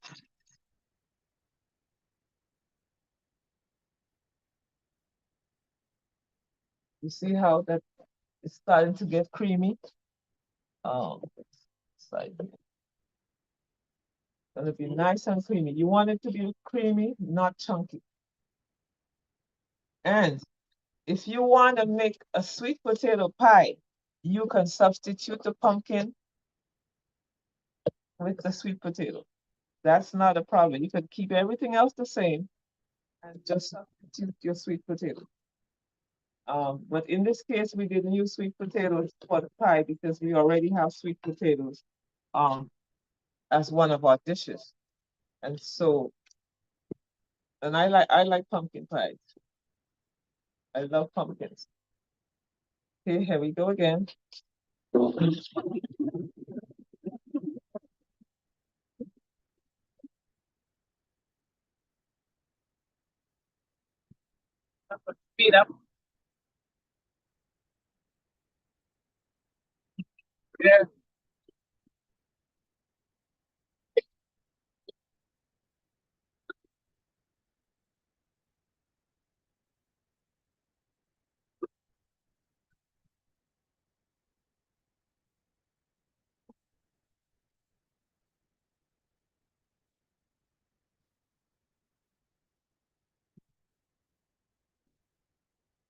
You see how that is starting to get creamy? Side. Gonna be nice and creamy. You want it to be creamy, not chunky. And if you want to make a sweet potato pie, you can substitute the pumpkin with the sweet potato. That's not a problem. You can keep everything else the same and just substitute your sweet potato. But in this case, we didn't use sweet potatoes for the pie because we already have sweet potatoes as one of our dishes. And so, and I like pumpkin pies. I love pumpkins. Okay, here we go again. Speed up. Yeah.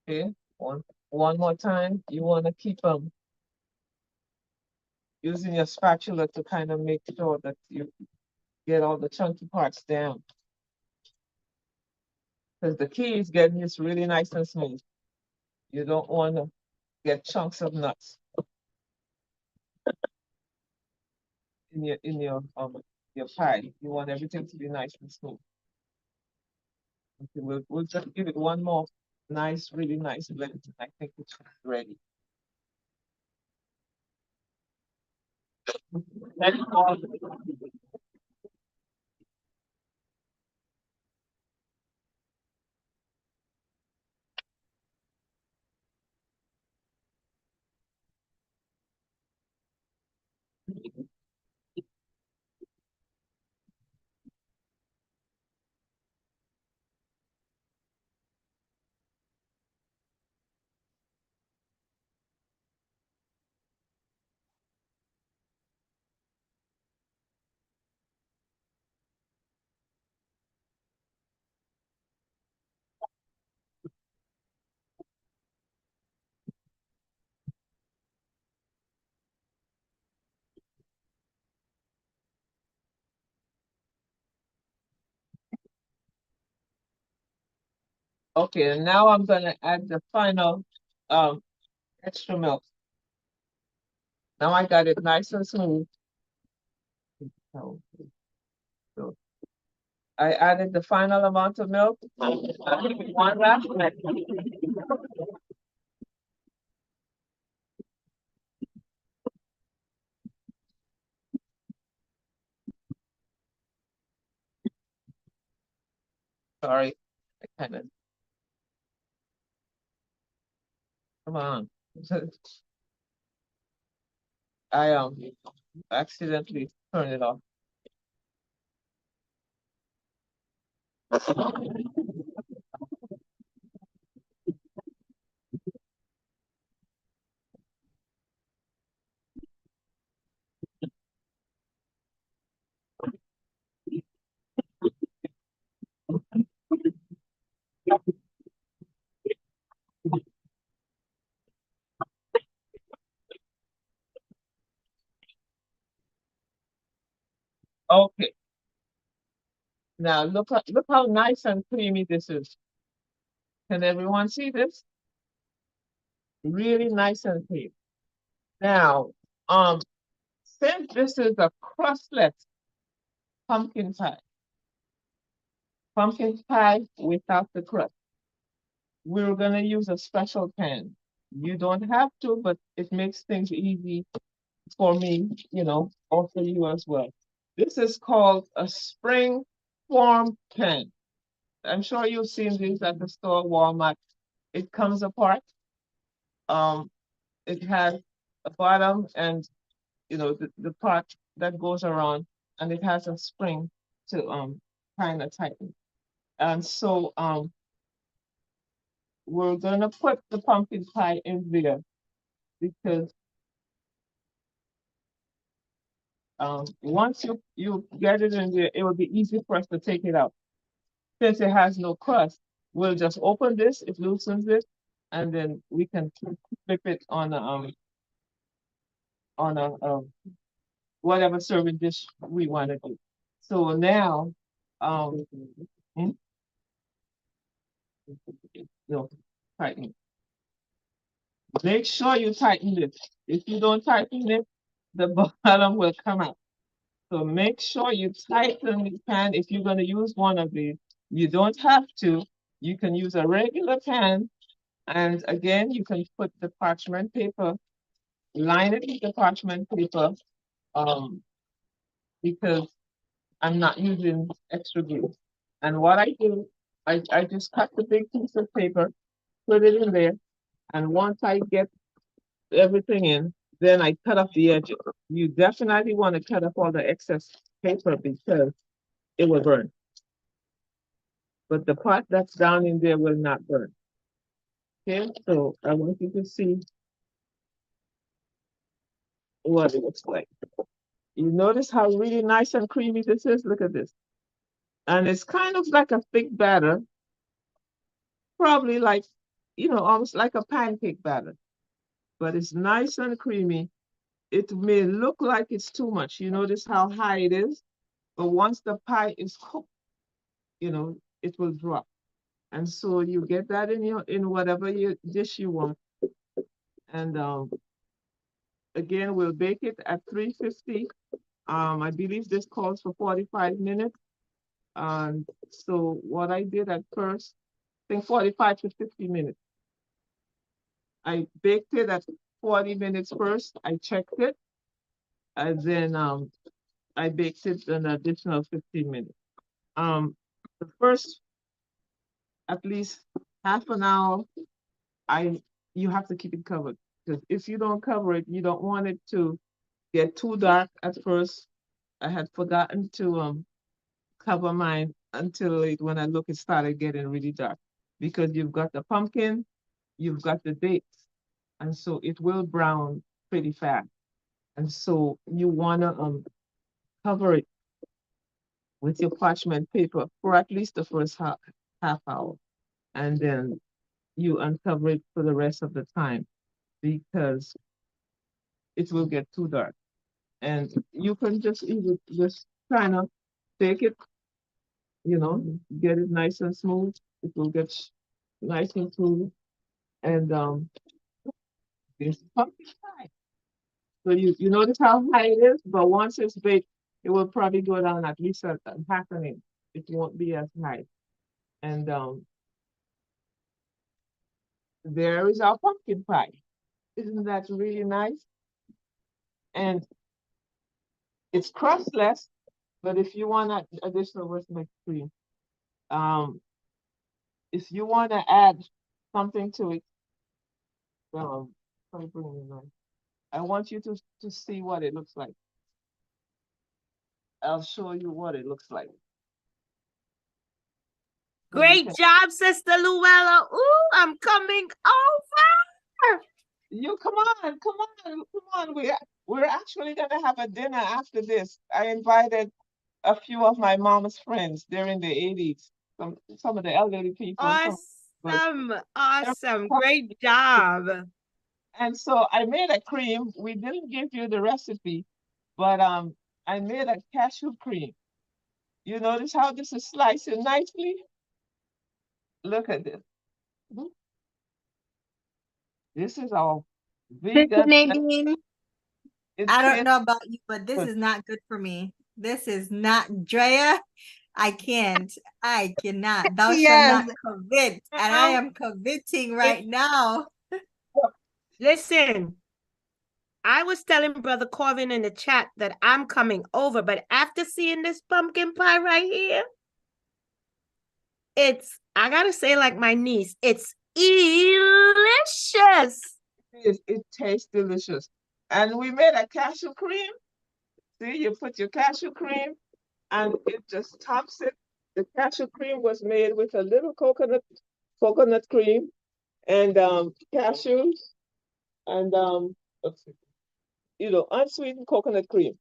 Okay, one more time. You want to keep using your spatula to kind of make sure that you get all the chunky parts down. Because the key is getting this really nice and smooth. You don't want to get chunks of nuts in your pie. You want everything to be nice and smooth. Okay, we'll just give it one more nice, really nice blend. I think it's ready. That's all. Okay, and now I'm gonna add the final extra milk. Now I got it nice and smooth. So I added the final amount of milk. One wrap. Sorry, I kind of, come on. I accidentally turned it off. Okay. Now look how nice and creamy this is. Can everyone see this? Really nice and creamy. Now, since this is a crustless pumpkin pie without the crust, we're gonna use a special pan. You don't have to, but it makes things easy for me, or for you as well. This is called a spring form pan. I'm sure you've seen these at the store, Walmart. It comes apart. Um, it has a bottom and you know, the part that goes around, and it has a spring to kind of tighten. And so we're gonna put the pumpkin pie in there because once you get it in there, it will be easy for us to take it out. Since it has no crust, we'll just open this, it loosens it, and then we can flip it on a whatever serving dish we want to do. So now, hmm? No, tighten. Make sure you tighten it. If you don't tighten it, the bottom will come out. So make sure you tighten the pan if you're going to use one of these. You don't have to. You can use a regular pan. And again, you can put the parchment paper, line it with the parchment paper, because I'm not using extra glue. And what I do, I just cut the big piece of paper, put it in there, and once I get everything in, then I cut off the edges. You definitely want to cut off all the excess paper because it will burn. But the part that's down in there will not burn. Okay, so I want you to see what it looks like. You notice how really nice and creamy this is? Look at this. And it's kind of like a thick batter, probably like, you know, almost like a pancake batter, but it's nice and creamy. It may look like it's too much. You notice how high it is, but once the pie is cooked, you know, it will drop. And so you get that in whatever dish you want. And again, we'll bake it at 350. I believe this calls for 45 minutes. And so what I did at first, I think 45 to 50 minutes. I baked it at 40 minutes first. I checked it. And then I baked it an additional 15 minutes. The first at least half an hour, you have to keep it covered. Because if you don't cover it, you don't want it to get too dark at first. I had forgotten to cover mine until when I look, it started getting really dark. Because you've got the pumpkin, you've got the dates, and so it will brown pretty fast. And so you wanna cover it with your parchment paper for at least the first half hour. And then you uncover it for the rest of the time because it will get too dark. And you can just either just kind of take it, you know, get it nice and smooth. It will get nice and smooth. And this pumpkin pie. So you notice how high it is, but once it's baked, it will probably go down at least a half an inch. It won't be as high. And there is our pumpkin pie. Isn't that really nice? And it's crustless, but if you want additional whipped cream, if you want to add something to it, let me bring it in. I want you to see what it looks like. I'll show you what it looks like. So Great job, Sister Louella. Ooh, I'm coming over. You come on. We're actually gonna have a dinner after this. I invited a few of my mom's friends. They're in the 80s. Some of the elderly people. Awesome. Great job. And so I made a cream. We didn't give you the recipe, but I made a cashew cream. You notice how this is slicing nicely? Look at this. This is all vegan. Nadine, I don't tastes know about you, but this good. is not good for me. This is not, Drea. I cannot. Thou shalt not covet. And I am coveting right now. Listen, I was telling Brother Corvin in the chat that I'm coming over, but after seeing this pumpkin pie right here, I gotta say like my niece, it's delicious. It tastes delicious. And we made a cashew cream. See, you put your cashew cream and it just tops it. The cashew cream was made with a little coconut cream and cashews and unsweetened coconut cream,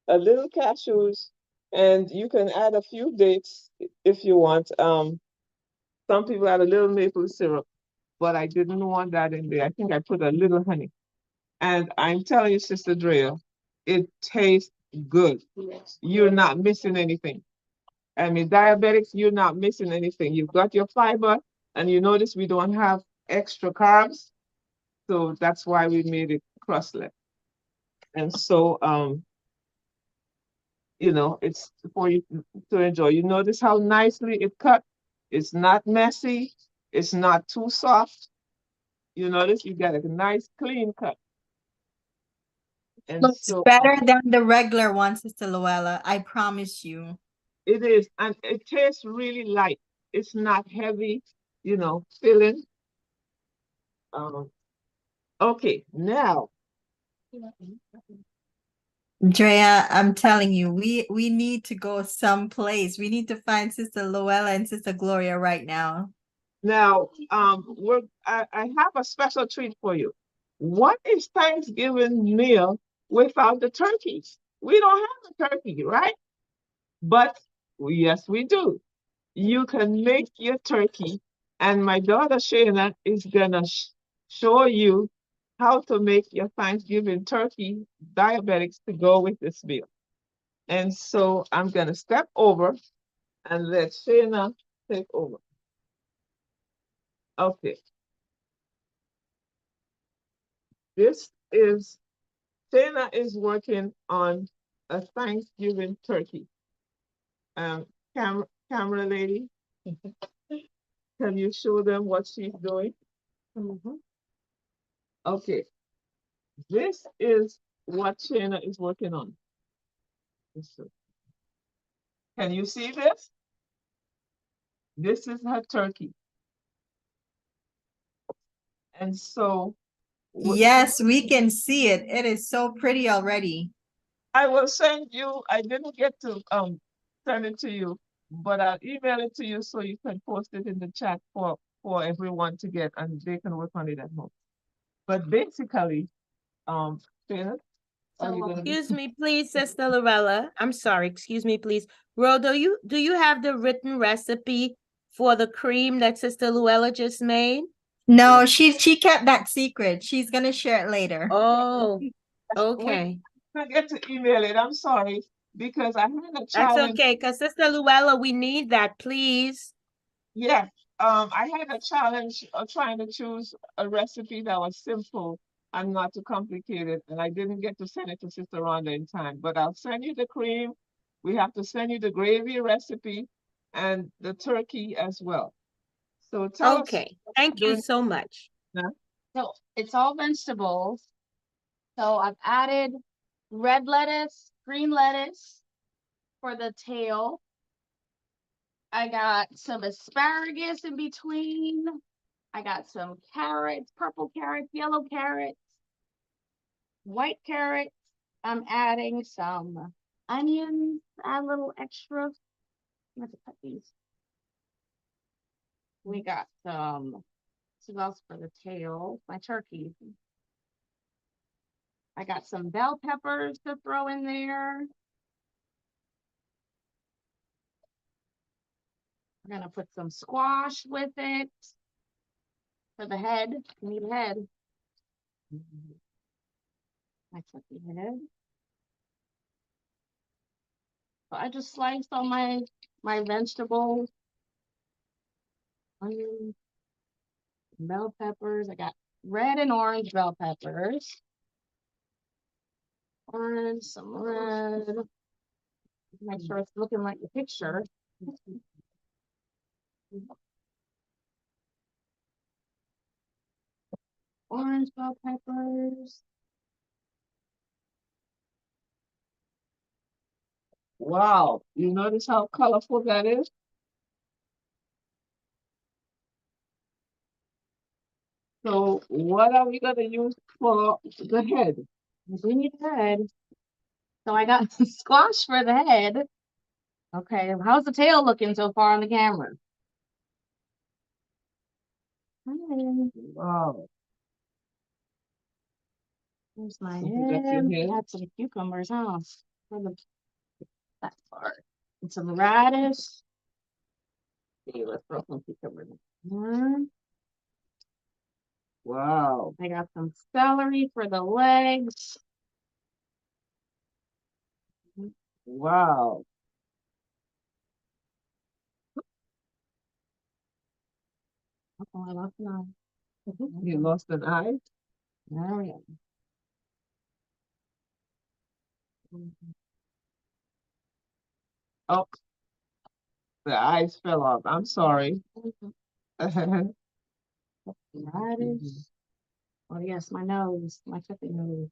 a little cashews, and you can add a few dates if you want. Some people add a little maple syrup, but I didn't want that in there. I think I put a little honey. And I'm telling you, Sister Drea, it tastes good. Yes. You're not missing anything. I mean, diabetics, you're not missing anything. You've got your fiber, and you notice we don't have extra carbs. So that's why we made it crustless. And so, it's for you to enjoy. You notice how nicely it cut? It's not messy. It's not too soft. You notice you got a nice clean cut. And Looks so better than the regular one, Sister Louella. I promise you. it is, and it tastes really light. It's not heavy, filling. Okay, now. Drea, I'm telling you, we need to go someplace. We need to find Sister Louella and Sister Gloria right now. Now, I have a special treat for you. What is Thanksgiving meal without the turkeys? We don't have a turkey, right? But yes, we do. You can make your turkey, and my daughter Shayna is gonna show you how to make your Thanksgiving turkey diabetics to go with this meal. And so I'm gonna step over and let Shayna take over. Okay. This is Shayna is working on a Thanksgiving turkey. Camera lady, can you show them what she's doing? Okay, this is what Shayna is working on. Can you see this? This is her turkey. And so Yes, we can see it. It is so pretty already. I will send you, I didn't get to send it to you, but I'll email it to you so you can post it in the chat for everyone to get and they can work on it at home. But basically, Shayna, are you gonna Excuse me, please, Sister Lorella. I'm sorry, excuse me, please. Ro, do you have the written recipe for the cream that Sister Luella just made? No, she kept that secret. She's gonna share it later. Oh, okay. I get to email it. I'm sorry because I had a That's challenge. okay, because Sister Luella, we need that, please. Yes, I had a challenge of trying to choose a recipe that was simple and not too complicated, and I didn't get to send it to Sister Rhonda in time. But I'll send you the cream. We have to send you the gravy recipe and the turkey as well. So tell us. Okay, thank you so much. So it's all vegetables. So I've added red lettuce, green lettuce for the tail. I got some asparagus in between. I got some carrots, purple carrots, yellow carrots, white carrots. I'm adding some onions, add a little extra. I'm going to cut these. We got some else for the tail, my turkey. I got some bell peppers to throw in there. We're gonna put some squash with it for the head. You need a head. I took the head. So I just sliced all my vegetables. Onions, bell peppers. I got red and orange bell peppers. Orange, some red. Make sure it's looking like the picture. Orange bell peppers. Wow, you notice how colorful that is? So what are we gonna use for the head? I do need a head. So I got some squash for the head. Okay, how's the tail looking so far on the camera? Hi. Wow. There's my So you got your head. head. Add some cucumbers, huh? For the that part. And some radish. Okay, let's throw some cucumber in. Mm, Wow. I got some celery for the legs. Wow. Oh, I lost an eye. You lost an eye? There we go. Oh, the eyes fell off. I'm sorry. Radish. Oh yes, my nose, my chicken nose.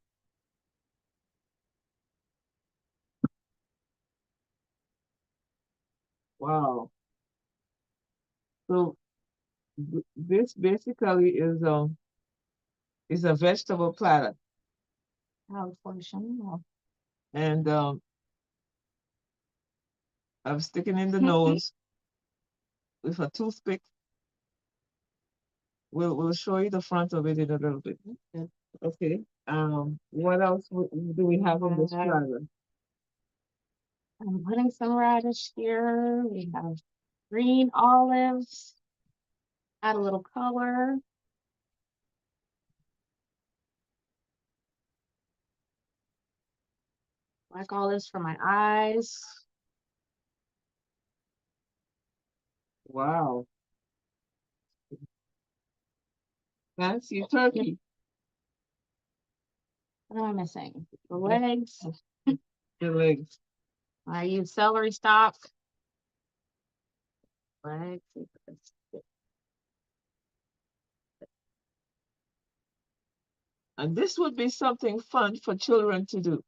Wow. So this basically is a vegetable platter. How portion? And I'm sticking in the nose with a toothpick. We'll show you the front of it in a little bit. Okay. What else do we have in this platter? I'm putting some radish here. We have green olives. Add a little color. Black olives for my eyes. Wow. Fancy turkey. What am I missing? The legs. The legs. I use celery stalk. Legs. And this would be something fun for children to do.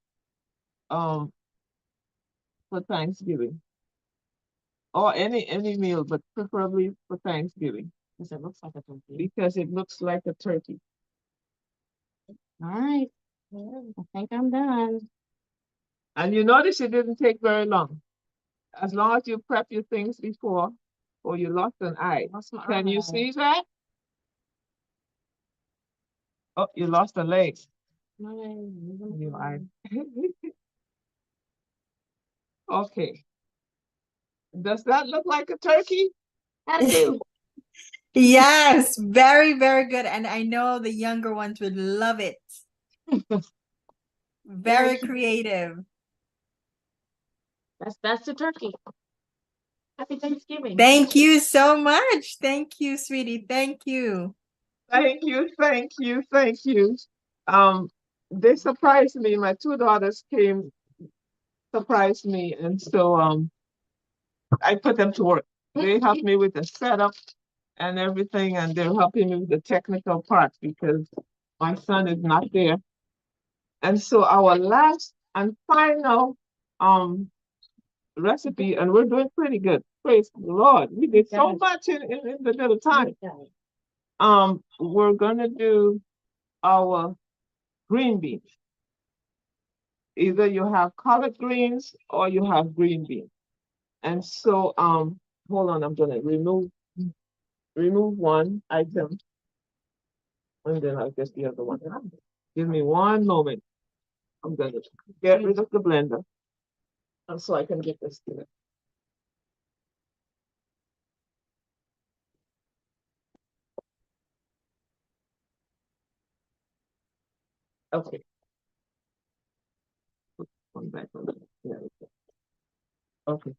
For Thanksgiving. Or any meal, but preferably for Thanksgiving. Because it looks like a turkey. Because it looks like a turkey. All right. I think I'm done. And you notice it didn't take very long. As long as you prep your things before, or you lost an eye. Can you see that? Oh, you lost a leg. New eye. Okay. Does that look like a turkey? How'd it do? Yes, very, very good. And I know the younger ones would love it. Very creative. That's the turkey. Happy Thanksgiving. Thank you so much. Thank you, sweetie. Thank you. Thank you, thank you, thank you. They surprised me. My two daughters came, surprised me, and so I put them to work. They helped me with the setup and everything, and they're helping me with the technical part because my son is not there. And so our last and final recipe, and we're doing pretty good. Praise the Lord. We did so much in the little time. We're gonna do our green beans. Either you have collard greens or you have green beans. And so hold on, I'm gonna remove one item and then I'll get the other one. Give me one moment. I'm gonna get rid of the blender so I can get this to it. Okay. Put one back on the, there we go. Okay.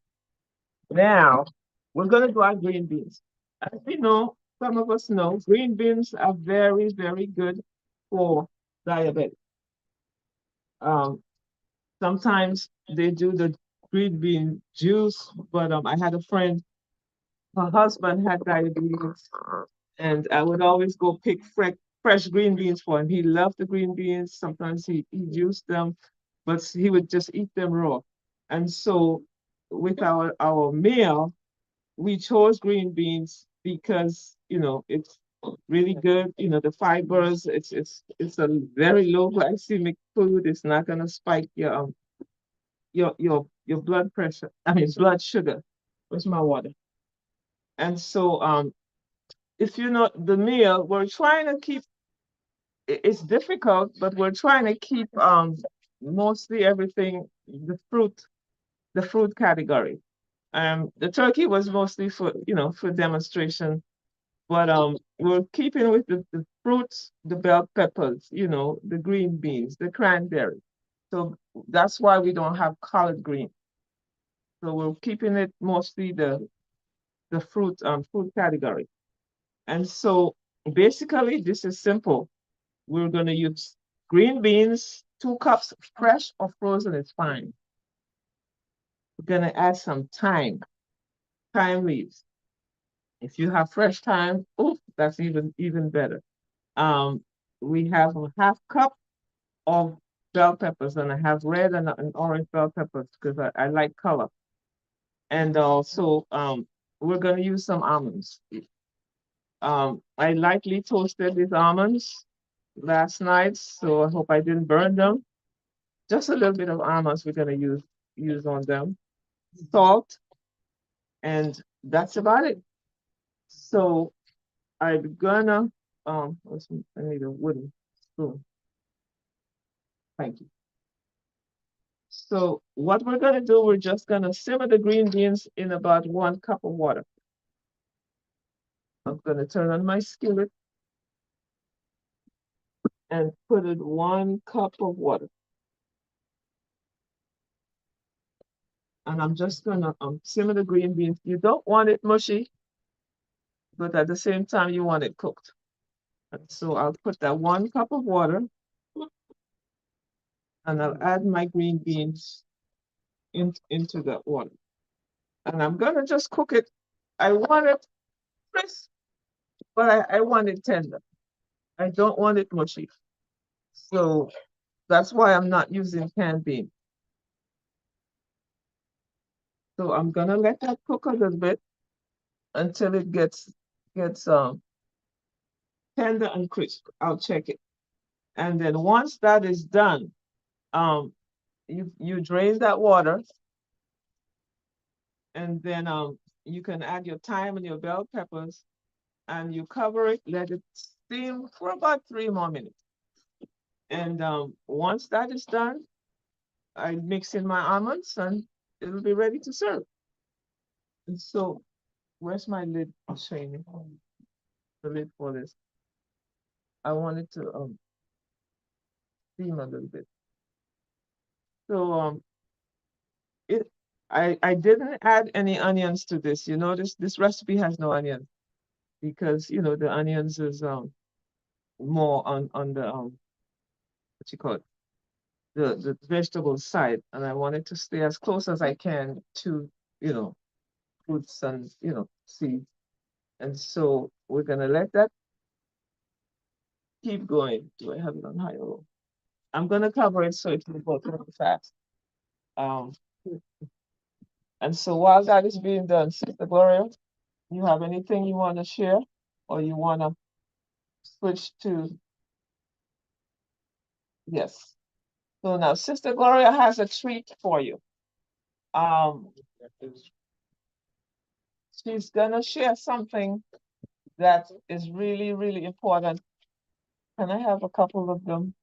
Now we're gonna do our green beans. As we know, some of us know, green beans are very, very good for diabetes. Sometimes they do the green bean juice, but I had a friend, her husband had diabetes, and I would always go pick fresh green beans for him. He loved the green beans. Sometimes he juiced them, but he would just eat them raw. And so with our meal, we chose green beans because, you know, it's really good. You know, the fibers, it's a very low glycemic food. It's not gonna spike your blood pressure. I mean blood sugar. Where's my water? And so if you know the meal, we're trying to keep it's difficult, but we're trying to keep mostly everything the fruit category. The turkey was mostly for for demonstration, but we're keeping with the fruits, the bell peppers, the green beans, the cranberry. So that's why we don't have collard green. So we're keeping it mostly the fruit category. And so basically this is simple. We're gonna use green beans, 2 cups, fresh or frozen is fine. We're gonna add some thyme leaves. If you have fresh thyme, oof, that's even better. Um, we have a 1/2 cup of bell peppers, and I have red and orange bell peppers because I like color. And also, we're gonna use some almonds. I lightly toasted these almonds last night, so I hope I didn't burn them. Just a little bit of almonds we're gonna use on them. Salt, and that's about it. So I'm gonna I need a wooden spoon. Thank you. So what we're gonna do, we're just gonna simmer the green beans in about 1 cup of water. I'm gonna turn on my skillet and put in 1 cup of water. And I'm just gonna simmer the green beans. You don't want it mushy, but at the same time you want it cooked. And so I'll put that 1 cup of water and I'll add my green beans into that water. And I'm gonna just cook it. I want it crisp, but I want it tender. I don't want it mushy. So that's why I'm not using canned beans. So I'm gonna let that cook a little bit until it gets tender and crisp. I'll check it. And then once that is done, um you drain that water, and then you can add your thyme and your bell peppers, and you cover it, let it steam for about 3 more minutes. And once that is done, I mix in my almonds and it'll be ready to serve. And so where's my lid, Shane? The lid for this. I wanted to steam a little bit. So it I didn't add any onions to this. You notice this recipe has no onion because the onions is more on the what you call it, the vegetable side, and I wanted to stay as close as I can to you know fruits and seeds. And so we're gonna let that keep going. Do I have it on high or low? I'm gonna cover it so it will go really fast. Um, and so while that is being done, Sister Gloria, you have anything you want to share, or you want to switch to? Yes. So now Sister Gloria has a treat for you. Um, she's gonna share something that is really, really important. Can I have a couple of them?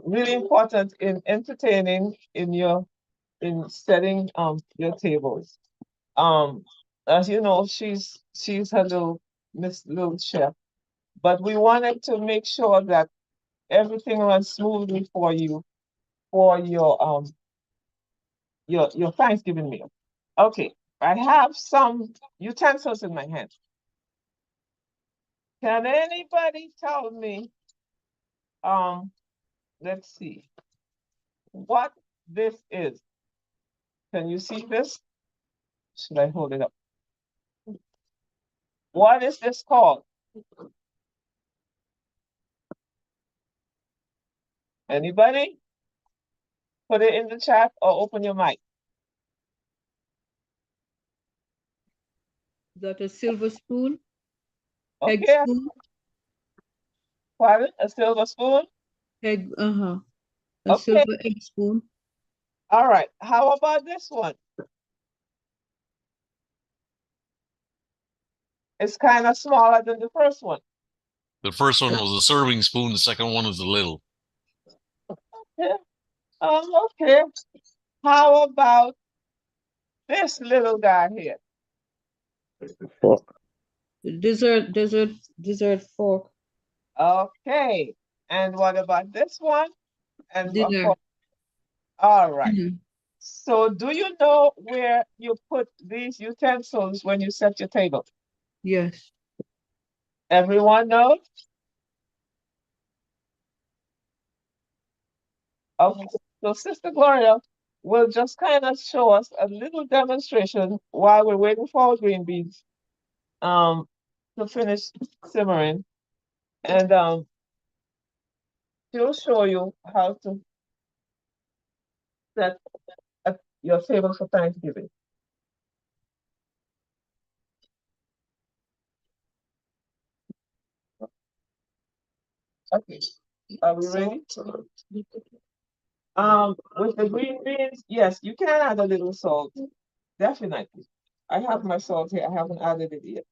Really important in entertaining in setting your tables. Um, as you know, she's her little chef, but we wanted to make sure that everything runs smoothly for you for your Thanksgiving meal. Okay, I have some utensils in my hand. Can anybody tell me, let's see, what this is? Can you see this? Should I hold it up? What is this called? Anybody? Put it in the chat or open your mic. Is that a silver spoon? Egg Okay, spoon? pardon, a silver spoon? Egg, a Okay, silver egg spoon. all right. How about this one? It's kind of smaller than the first one. The first one was a serving spoon. The second one was a little. Yeah. Okay. How about this little guy here? Fork. Dessert fork. Okay. And what about this one? And of Dinner. course, all right. Dinner. So do you know where you put these utensils when you set your table? Yes. Everyone knows? Okay. So Sister Gloria will just kind of show us a little demonstration while we're waiting for our green beans to finish simmering. And she'll show you how to set your table for Thanksgiving. Okay, are we ready? With the green beans, yes, you can add a little salt, definitely. I have my salt here. I haven't added it yet.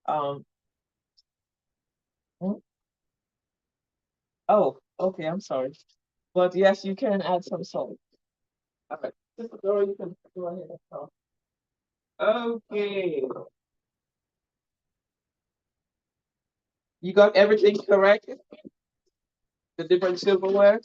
Um, hmm? Oh, okay, I'm sorry. But yes, you can add some salt. All right, Sister Dora, you can go ahead and talk. Okay. You got everything correct? The different silverware?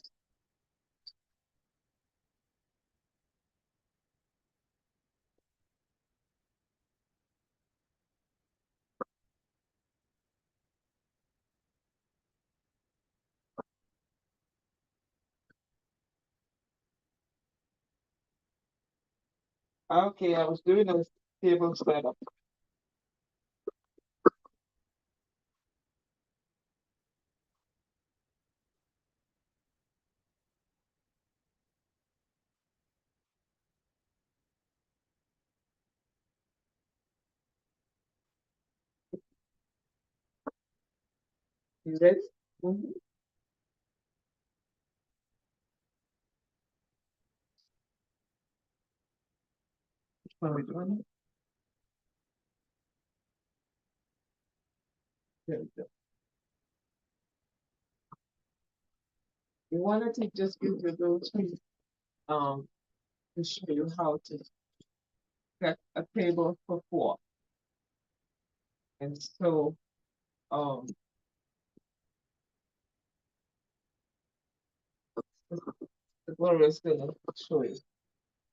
Okay, I was doing a table setup. You ready? Mhm. What are we doing? There we go. You wanted to just give you those three, um, to show you how to set a table for four. And so, um, the Gloria is gonna show you.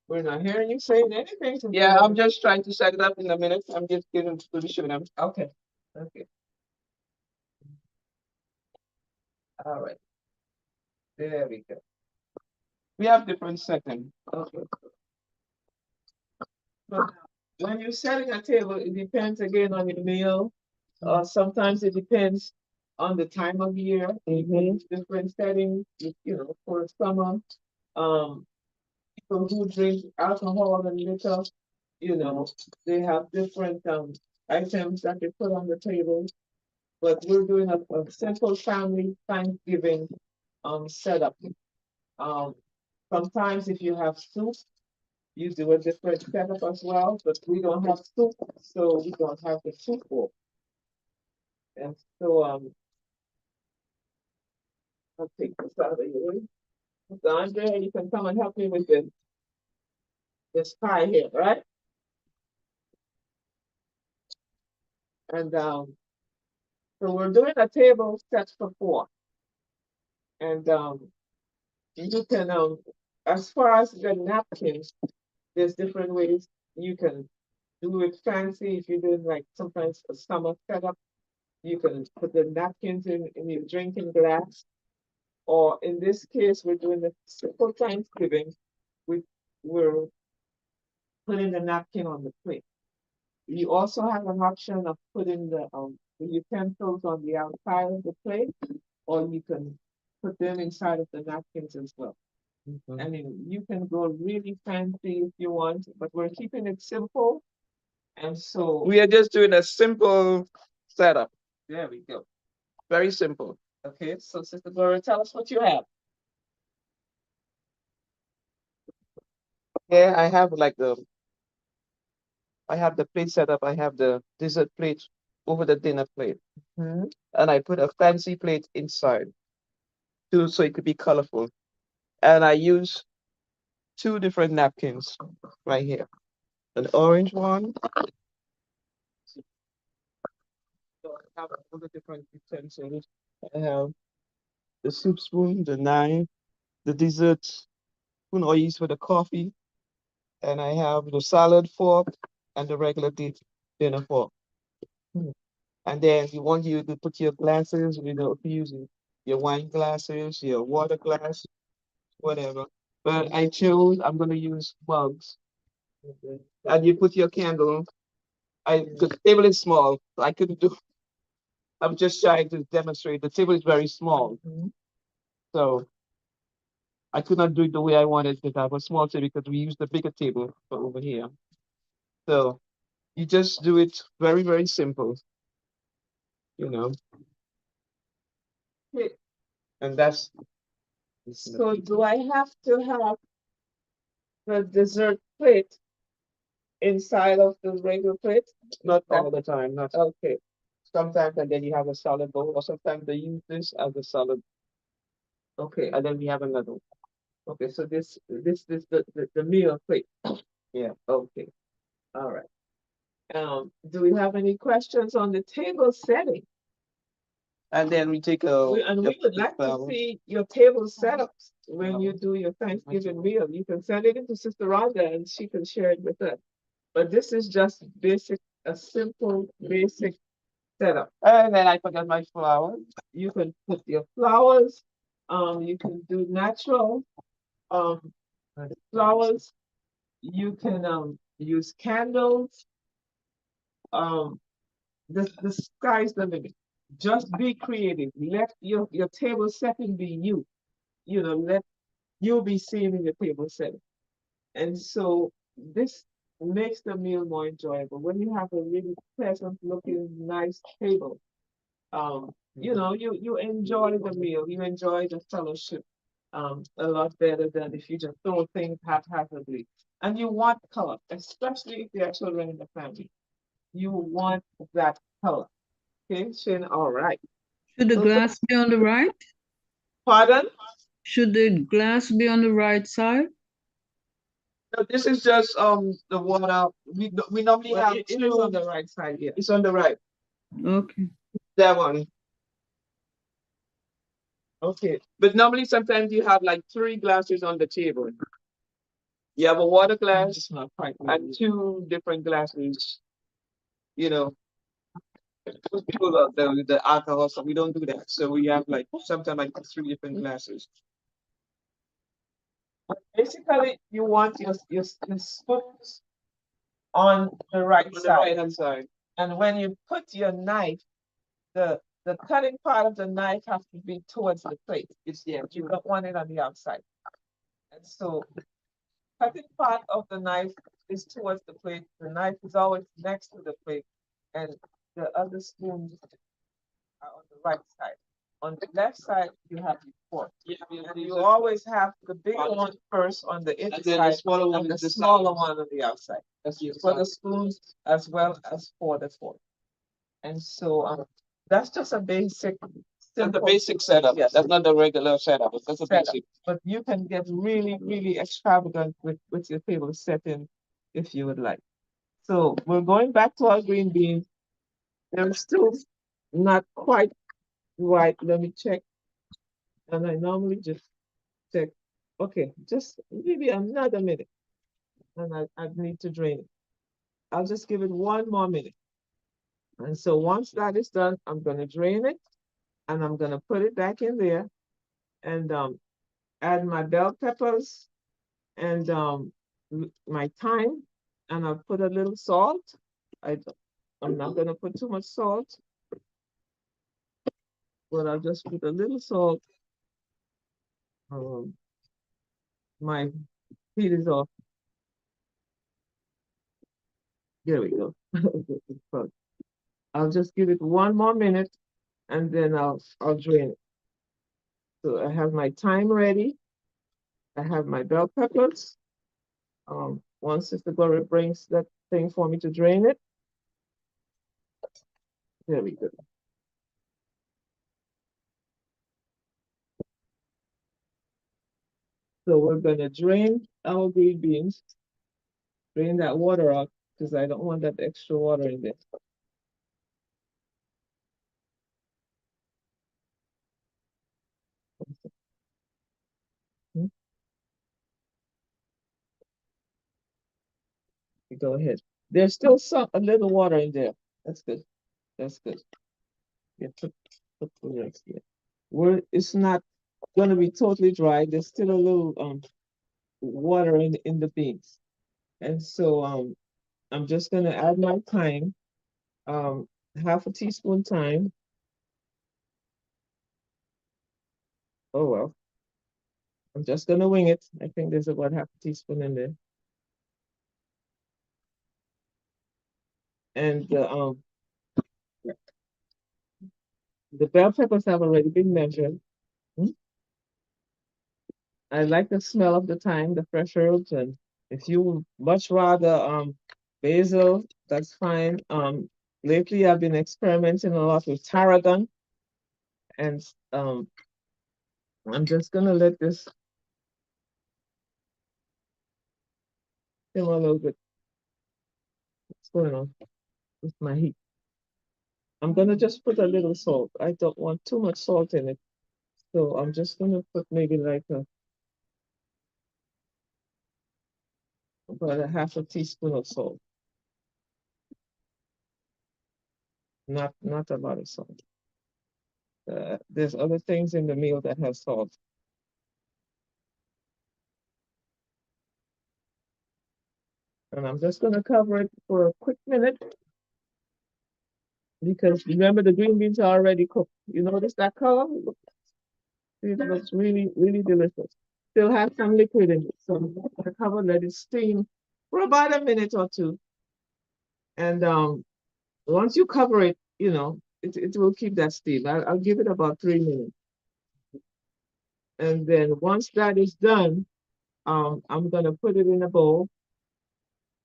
We're not hearing you saying anything. Yeah, I'm just trying to set it up in a minute. I'm just giving to the show them. Okay. Okay. All right. There we go. We have different settings. Okay. But when you're setting a table, it depends again on your meal. Sometimes it depends on the time of year. Different settings, for summer. People who drink alcohol and liquor, they have different items that they put on the table. But we're doing a simple family Thanksgiving setup. Um, Sometimes if you have soup, you do a different setup as well, but we don't have soup, so we don't have the soup bowl. And so I'll take this out of the way. So Andrea, you can come and help me with this pie here, right? And so we're doing a table set for four. And you can as far as the napkins, there's different ways you can do it fancy. If you're doing like sometimes a summer setup, you can put the napkins in your drinking glass. Or in this case, we're doing the simple Thanksgiving. We're putting the napkin on the plate. You also have an option of putting the utensils on the outside of the plate, or you can put them inside of the napkins as well. I mean, you can go really fancy if you want, but we're keeping it simple And so we are just doing a simple setup. There we go. Very simple. Okay, so Sister Gloria, tell us what you have. Yeah, I have like I have the plate set up. I have the dessert plate over the dinner plate. And I put a fancy plate inside too, so it could be colorful. And I use two different napkins right here. An orange one. So I have all the different utensils. I have the soup spoon, the knife, the dessert spoon I use for the coffee, and I have the salad fork and the regular dinner fork. And then you want you to put your glasses, if you're using your wine glasses, your water glass, whatever. But I chose, I'm gonna use mugs. And you put your candle. The table is small, so I couldn't do. I'm just trying to demonstrate. The table is very small, so I could not do it the way I wanted because I have a small table because we use the bigger table for over here. So you just do it very, very simple, you know. Okay. And that's so do I have to have the dessert plate inside of the regular plate? Not all the time, not okay. Sometimes and then you have a salad bowl, or sometimes they use this as a salad. Okay, and then we have another one. Okay, so this the meal plate. Yeah, okay. All right. Do we have any questions on the table setting? And then we take and we would like to see your table setups when you do your Thanksgiving meal. You can send it into Sister Rhonda and she can share it with us. But this is just a simple, basic setup. And then I forgot my flowers. You can put your flowers. You can do natural flowers. You can use candles. The sky's the limit. Just be creative. Let your table setting be you. Let you be seen in your table setting. And so this makes the meal more enjoyable. When you have a really pleasant looking, nice table, you enjoy the meal, you enjoy the fellowship a lot better than if you just throw things haphazardly. And you want color, especially if there are children in the family. You want that color. Okay, Shane, all right. Should the So, glass be on the right? pardon? Should the glass be on the right side? No, this is just the water. We normally have it is on the right side here. It's on the right. Okay. That one. Okay. But normally sometimes you have like 3 glasses on the table. You have a water glass and 2 different glasses. Most people are the alcohol, so we don't do that. So we have like sometimes like 3 different glasses. Basically, you want your spoons on the right side. Right-hand side. And when you put your knife, the cutting part of the knife has to be towards the plate. You don't want it on the outside. And so cutting part of the knife is towards the plate. The knife is always next to the plate, and the other spoons are on the right side. On the left side, you have your fork. And you always have the bigger one first on the inside and the smaller one on the outside. For the spoons as well as for the fork. And so that's just a basic. That's the basic setup. Yeah, that's not the regular setup. That's a basic. But you can get really, really extravagant with your table setting if you would like. So we're going back to our green beans. They're still not quite right. Let me check. And I normally just check. Okay, just maybe another minute. And I need to drain it. I'll just give it 1 more minute. And so once that is done, I'm gonna drain it and I'm gonna put it back in there and add my bell peppers and my thyme, and I'll put a little salt. I'm not gonna put too much salt, but I'll just put a little salt. My heat is off. There we go. But I'll just give it 1 more minute and then I'll drain it. So I have my thyme ready. I have my bell peppers. Once Sister Gloria brings that thing for me to drain it. There we go. So we're gonna drain our green beans, drain that water out because I don't want that extra water in there. Hmm? Go ahead. There's still a little water in there. That's good. That's good. Yeah, put the rest here. It's not gonna be totally dry. There's still a little water in the beans. And so I'm just gonna add my thyme, half a teaspoon thyme. Oh well, I'm just gonna wing it. I think there's about half a teaspoon in there. And the bell peppers have already been measured. Hmm? I like the smell of the thyme, the fresh herbs, and if you much rather basil, that's fine. Lately I've been experimenting a lot with tarragon, and I'm just gonna let this simmer a little bit. What's going on with my heat? I'm gonna just put a little salt. I don't want too much salt in it, so I'm just gonna put maybe like about a half a teaspoon of salt. Not a lot of salt. There's other things in the meal that have salt. And I'm just gonna cover it for a quick minute because remember the green beans are already cooked. You notice that color? It looks really, really delicious. Still have some liquid in it. So I'm gonna cover, let it steam for about a minute or two. And once you cover it, it will keep that steam. I'll give it about 3 minutes. And then once that is done, I'm gonna put it in a bowl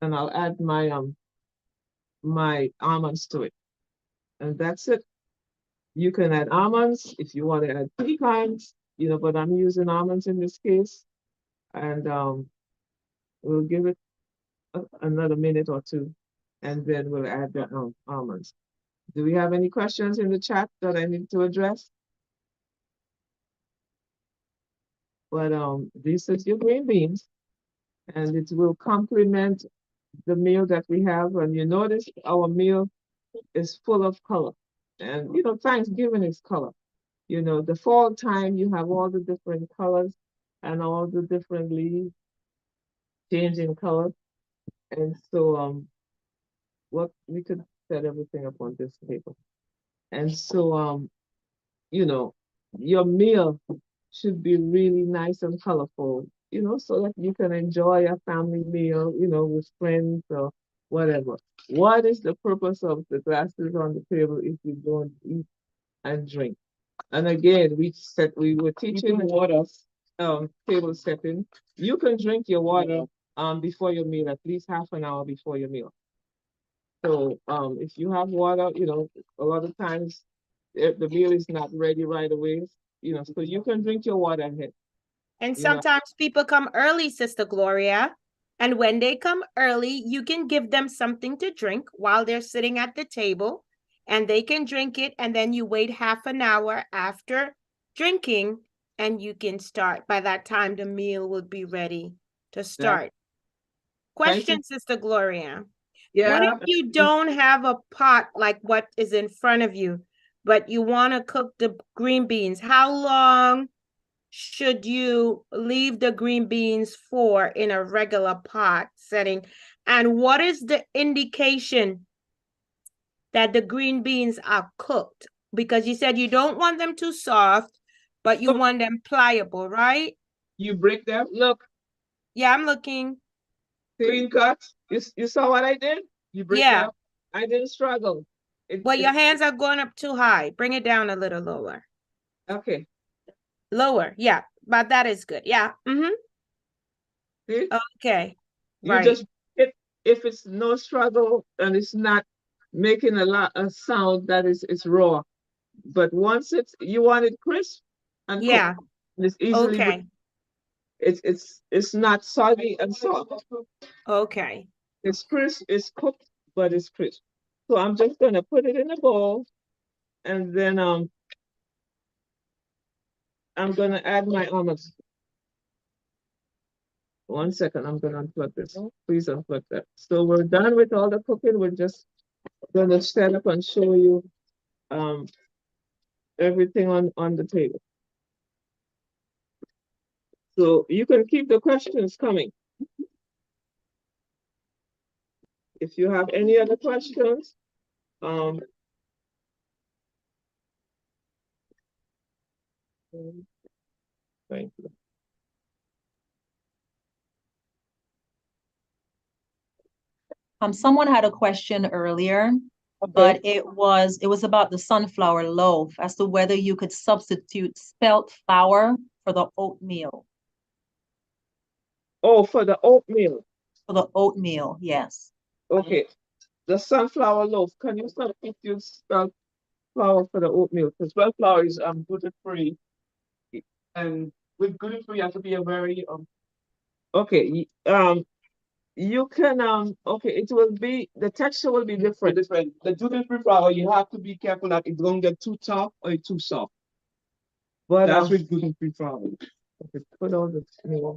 and I'll add my almonds to it. And that's it. You can add almonds if you want to add pecans, but I'm using almonds in this case. And we'll give it another minute or two, and then we'll add the almonds. Do we have any questions in the chat that I need to address? But this is your green beans, and it will complement the meal that we have. And you notice our meal is full of color. And Thanksgiving is color. The fall time, you have all the different colors and all the different leaves changing color. And so what we could set everything up on this table. And so your meal should be really nice and colorful, so that you can enjoy a family meal, with friends or whatever. What is the purpose of the glasses on the table if you don't eat and drink? And again, we were teaching water table setting. You can drink your water before your meal, at least half an hour before your meal. So if you have water, a lot of times the meal is not ready right away. So you can drink your water ahead. And sometimes people come early, Sister Gloria. And when they come early, you can give them something to drink while they're sitting at the table, and they can drink it. And then you wait half an hour after drinking, and you can start. By that time, the meal will be ready to start. Question, Sister Gloria. Yeah. What if you don't have a pot like what is in front of you, but you want to cook the green beans? How long should you leave the green beans for in a regular pot setting? And what is the indication that the green beans are cooked? Because you said you don't want them too soft, but you want them pliable, right? You break them. Look. Yeah, I'm looking. Clean cut. You saw what I did? You break them. I didn't struggle. Well, your hands are going up too high. Bring it down a little lower. Okay. Lower. Yeah. But that is good. Yeah. Mm-hmm. See? Okay. You Right. just hit, if it's no struggle and it's not making a lot of sound, that is it's raw. But once it's you want it crisp and Yeah. cooked, it's easily Okay. it's not soggy and soft. Okay. It's crisp, it's cooked, but it's crisp. So I'm just gonna put it in a bowl and then I'm gonna add my almonds. 1 second, I'm gonna unplug this. Please unplug that. So we're done with all the cooking. We're just gonna stand up and show you um everything on the table. So you can keep the questions coming. If you have any other questions, thank you. Someone had a question earlier, Okay. but it was about the sunflower loaf as to whether you could substitute spelt flour for the oatmeal. Oh, for the oatmeal. For the oatmeal, yes. Okay. The sunflower loaf. Can you substitute spelt flour for the oatmeal? Because spelt flour is gluten free. And with gluten free, you have to be a very okay. You can okay, it will be the texture will be different. Different. The gluten free flour, you have to be careful that it don't get too tough or too soft. But that's with gluten free flour. Okay, put all the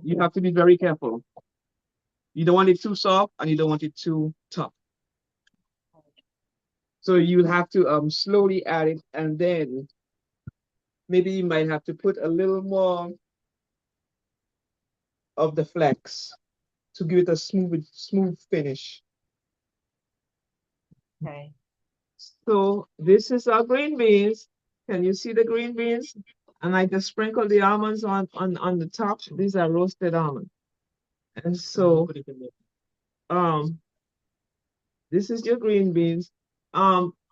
you have to be very careful. You don't want it too soft and you don't want it too tough. So you have to slowly add it, and then maybe you might have to put a little more of the flex to give it a smooth finish. Okay. So this is our green beans. Can you see the green beans? And I just sprinkle the almonds on the top. These are roasted almonds. And so this is your green beans.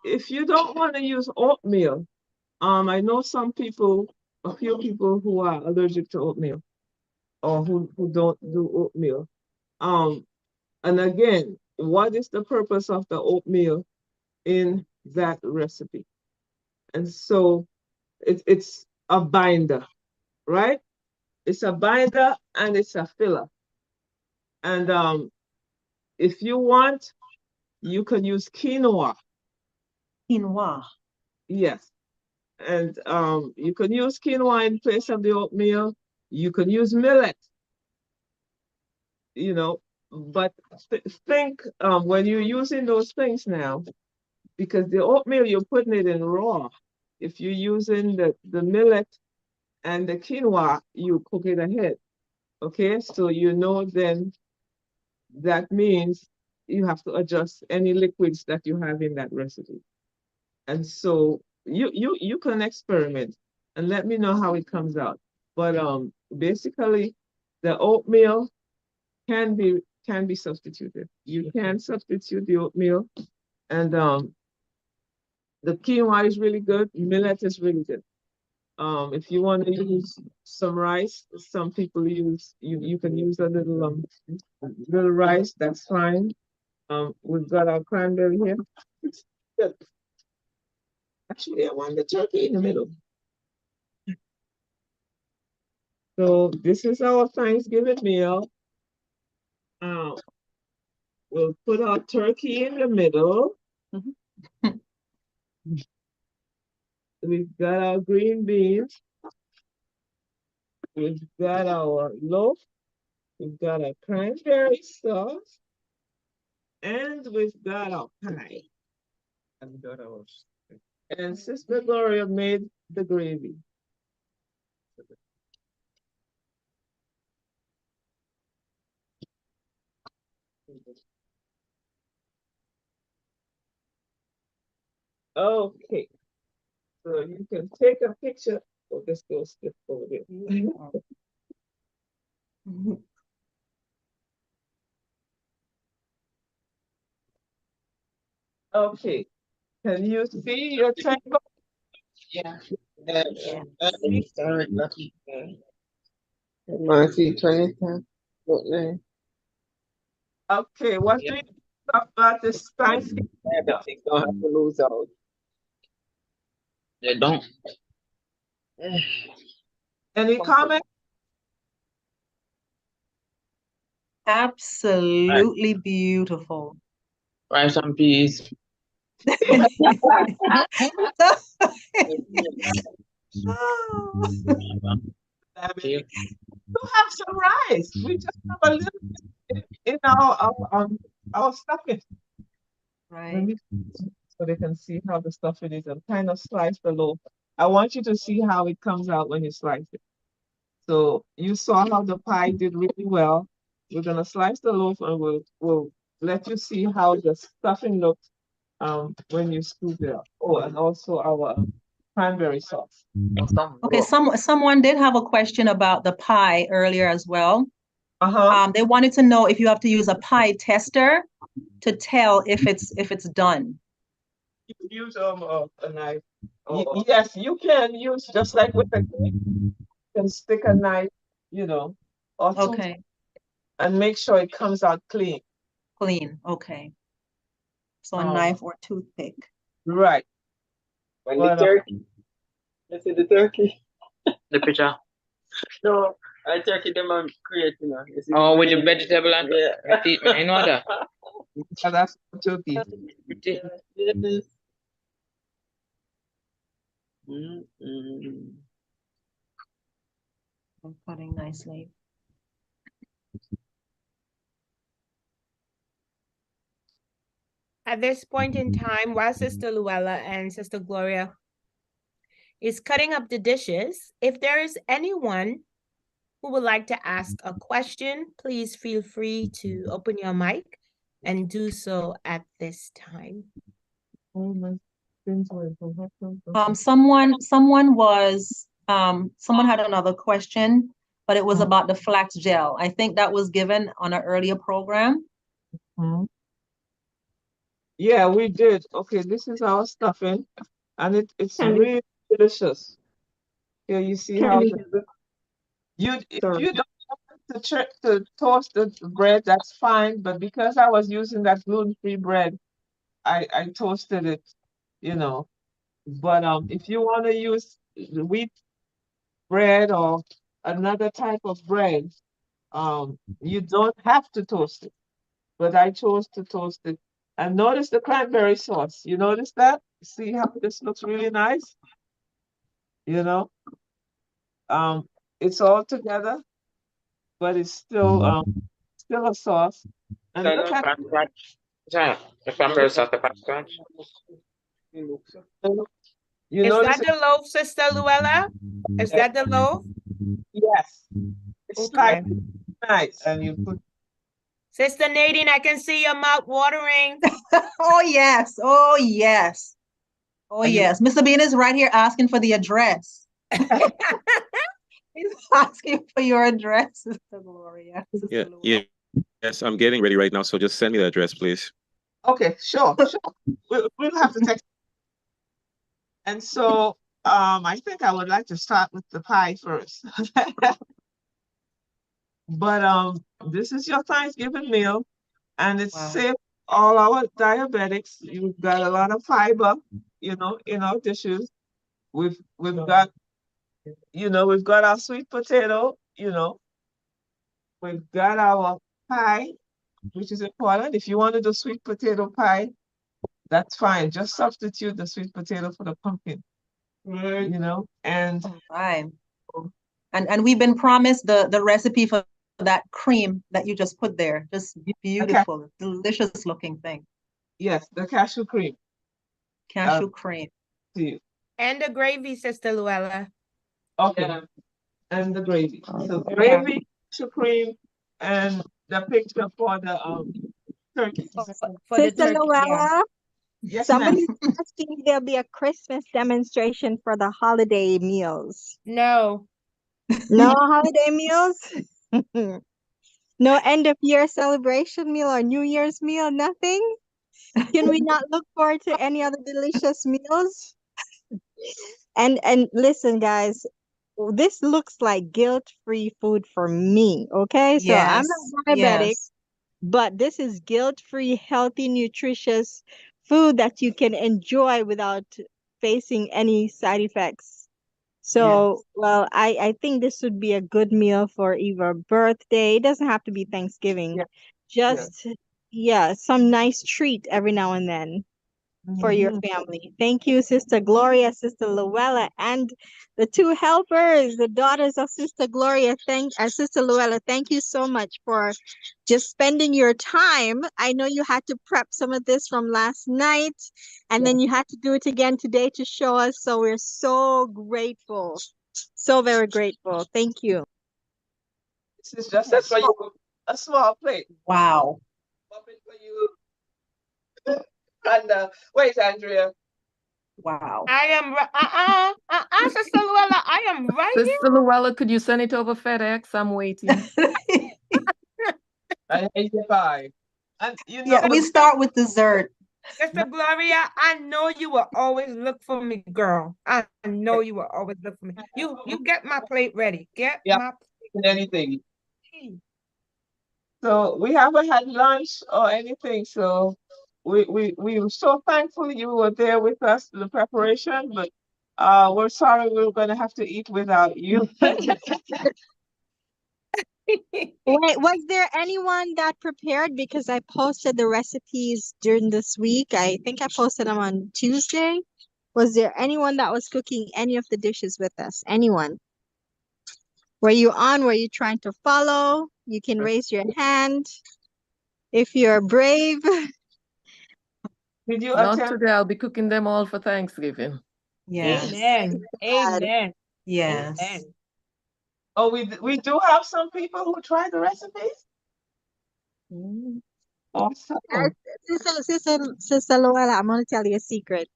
If you don't want to use oatmeal, I know a few people who are allergic to oatmeal or who don't do oatmeal. And again, what is the purpose of the oatmeal in that recipe? And so it's a binder, right? It's a binder and it's a filler. And if you want, you can use quinoa. Quinoa. Yes. And you can use quinoa in place of the oatmeal. You can use millet, you know, but think when you're using those things now, because the oatmeal, you're putting it in raw. If you're using the millet and the quinoa, you cook it ahead. Okay, so you know then that means you have to adjust any liquids that you have in that recipe. And so you can experiment and let me know how it comes out. But basically the oatmeal can be substituted. You can substitute the oatmeal, and the quinoa is really good, millet is really good. If you want to use some rice, some people use you can use a little rice, that's fine. We've got our cranberry here. Good. Actually, I want the turkey in the middle. So this is our Thanksgiving meal. We'll put our turkey in the middle. We've got our green beans. We've got our loaf. We've got our cranberry sauce. And we've got our pie. And Sister Gloria made the gravy. Okay, so you can take a picture. Oh, this goes skip over there. Okay. Can you see your triangle? Yeah. That is correct. Mercy 2010. Okay, what do you think about this time? Diabetics don't have to lose out. They don't. Any comment? Absolutely beautiful. Rice and peas. We have some rice. We just have a little bit in our stuffing. Let Right. me so they can see how the stuffing is and kind of slice the loaf. I want you to see how it comes out when you slice it. So you saw how the pie did really well. We're gonna slice the loaf and we'll let you see how the stuffing looks when you scoop it up. Oh, and also our cranberry sauce. Okay, someone did have a question about the pie earlier as well. They wanted to know if you have to use a pie tester to tell if it's done. You can use a knife. Yes, you can use just like with the cake. You can stick a knife, or two, Okay, and make sure it comes out clean. clean. Okay. So a knife or toothpick. Right. When the turkey. Let's see the turkey. The picture. No, I turkey them and create, Oh, with the vegetable and I know that. So that's turkey. Yes. I'm cutting nicely. At this point in time, while Sister Louella and Sister Gloria is cutting up the dishes, if there is anyone who would like to ask a question, please feel free to open your mic and do so at this time. Someone had another question, but it was about the flax gel. I think that was given on an earlier program. Yeah, we did. Okay, this is our stuffing, and it's really delicious. Here you see how if you don't want to toast the bread, that's fine. But because I was using that gluten-free bread, I toasted it, But if you want to use the wheat bread or another type of bread, you don't have to toast it. But I chose to toast it. And notice the cranberry sauce. You notice that? See how this looks really nice? It's all together, but it's still a sauce. And look at The cranberry sauce, the scratch. you Is notice that the loaf, Sister Louella? Is that the loaf? yes. It's Okay. nice. And you put Sister Nadine, I can see your mouth watering. Oh, yes. Oh, yes. Oh, And you- yes. Mr. Bean is right here asking for the address. He's asking for your address, Sister Gloria. Sister Yeah, Louella. yes, I'm getting ready right now. So just send me the address, please. okay, sure. We'll have to text. And so I think I would like to start with the pie first. But this is your Thanksgiving meal, and it's safe for all our diabetics. You've got a lot of fiber, in our dishes. We've got, we've got our sweet potato, we've got our pie, which is important. If you want to do sweet potato pie, that's fine. Just substitute the sweet potato for the pumpkin. And Right. And we've been promised the recipe for that cream that you just put there. Just beautiful, delicious looking thing. yes, the cashew cream. Cashew cream. To you. And the gravy, Sister Louella. Okay. And the gravy. So gravy, cashew cream, and the picture for the turkey. For the Sister turkey, Louella, Yes, somebody's asking if there'll be a Christmas demonstration for the holiday meals. No. No holiday meals? No end of year celebration meal or New Year's meal, nothing? Can we not look forward to any other delicious meals? And listen, guys, this looks like guilt-free food for me, okay? So I'm Yes, not diabetic, yes, but this is guilt-free, healthy, nutritious food that you can enjoy without facing any side effects. Yeah. So, well, I think this would be a good meal for either birthday. It doesn't have to be Thanksgiving. Yeah. Yeah. Just, yeah, some nice treat every now and then for your Mhm. family. Thank you, Sister Gloria, Sister Louella, and the two helpers, the daughters of Sister Gloria. Sister Louella, thank you so much for just spending your time. I know you had to prep some of this from last night, and then you had to do it again today to show us. So we're so grateful, so very grateful. Thank you. This is just a small plate. wow. Pop it for you. And wait, Andrea. Wow. I am Sister Luella, I am writing. Sister Louella, could you send it over FedEx? I'm waiting. I 85. And you know, Yeah, we start with dessert. Sister Gloria, I know you will always look for me, girl. I know you will always look for me. You get my plate ready. Get yeah, my anything. plate. So we haven't had lunch or anything. So we were so thankful you were there with us in the preparation, but we're sorry we were gonna have to eat without you. Wait, was there anyone that prepared? Because I posted the recipes during this week. I think I posted them on Tuesday. Was there anyone that was cooking any of the dishes with us? Anyone? Were you on? Were you trying to follow? You can raise your hand if you're brave. Did you Not attempt? today. I'll be cooking them all for Thanksgiving. Yes, Amen. Amen. yes. Amen. Oh, we do have some people who try the recipes. Awesome. Sister Louella, I'm gonna tell you a secret.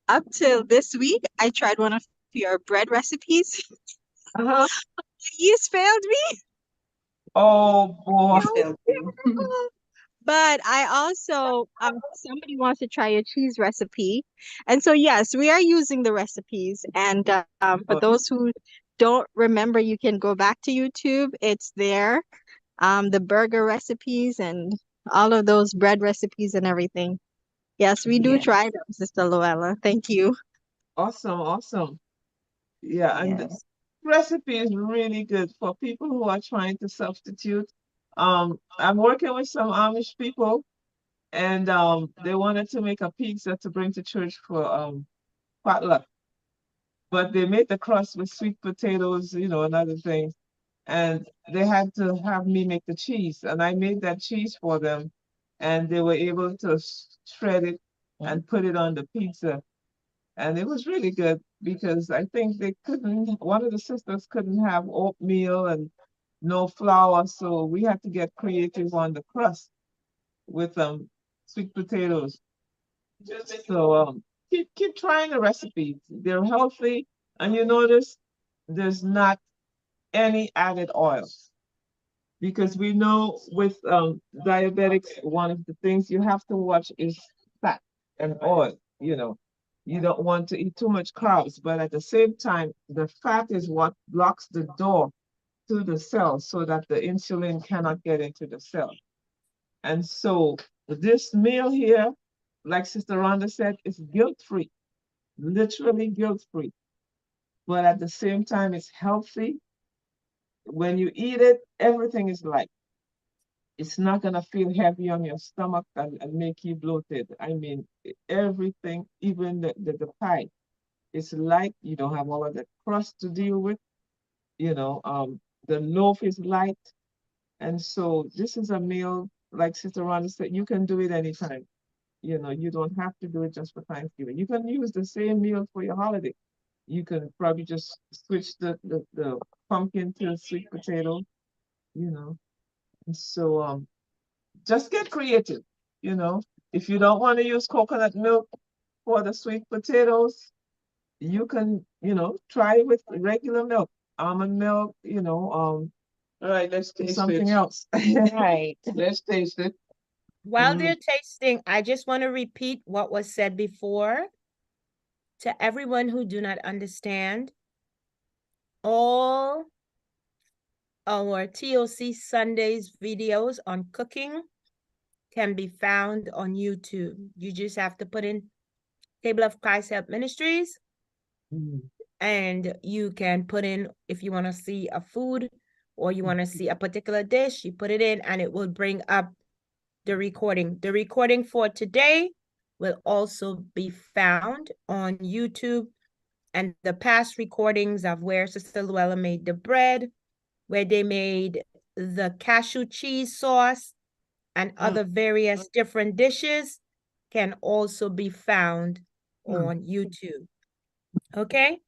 Up till this week, I tried one of your bread recipes. Uh-huh. Yeast failed me. Oh boy. Yes, failed you. But I also, somebody wants to try a cheese recipe. And so, yes, we are using the recipes. And for those who don't remember, you can go back to YouTube. It's there. The burger recipes and all of those bread recipes and everything. Yes, we do Yeah. try them, Sister Luella. Thank you. Awesome, awesome. Yeah, and the Yes. recipe is really good for people who are trying to substitute. I'm working with some Amish people, and they wanted to make a pizza to bring to church for potluck, but they made the crust with sweet potatoes, and other things, and they had to have me make the cheese, and I made that cheese for them, and they were able to shred it and put it on the pizza. And it was really good because I think one of the sisters couldn't have oatmeal and no flour, so we had to get creative on the crust with sweet potatoes. So keep trying the recipes. They're healthy, and you notice there's not any added oil because we know with diabetics, one of the things you have to watch is fat and oil. You don't want to eat too much carbs, but at the same time, the fat is what blocks the door to the cell so that the insulin cannot get into the cell. And so this meal here, like Sister Rhonda said, is guilt-free, literally guilt-free. But at the same time, it's healthy. When you eat it, everything is light. It's not gonna feel heavy on your stomach and make you bloated. I mean, everything, even the pie, it's light. You don't have all of the crust to deal with. The loaf is light. And so this is a meal, like Sister Rhonda said, you can do it anytime. You don't have to do it just for Thanksgiving. You can use the same meal for your holiday. You can probably just switch the pumpkin to sweet potato, you know. And so just get creative, you know. If you don't want to use coconut milk for the sweet potatoes, you can, try it with regular milk, almond milk, All right, let's taste something it. else. Right. Let's taste it. While they're tasting, I just want to repeat what was said before to everyone who do not understand. All our TOC Sundays videos on cooking can be found on YouTube. You just have to put in Table of Christ Health Ministries, and you can put in, if you want to see a food or you want to see a particular dish, you put it in and it will bring up the recording. The recording for today will also be found on YouTube, and the past recordings of where Sister Louella made the bread, where they made the cashew cheese sauce, and other various different dishes can also be found on YouTube. Okay?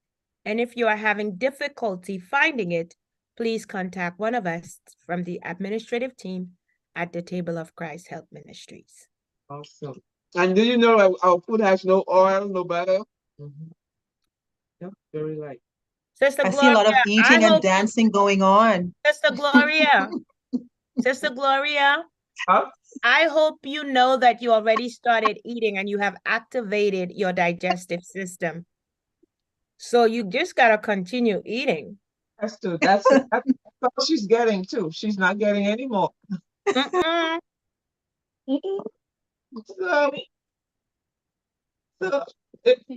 And if you are having difficulty finding it, please contact one of us from the administrative team at the Table of Christ Health Ministries. Awesome. And do you know our food has no oil, no butter? Yep, very light. Sister I Gloria, see a lot of eating and dancing going on. Sister Gloria, Sister Gloria, I hope you know that you already started eating and you have activated your digestive system. So you just gotta continue eating. That's all she's getting too. She's not getting any more. So,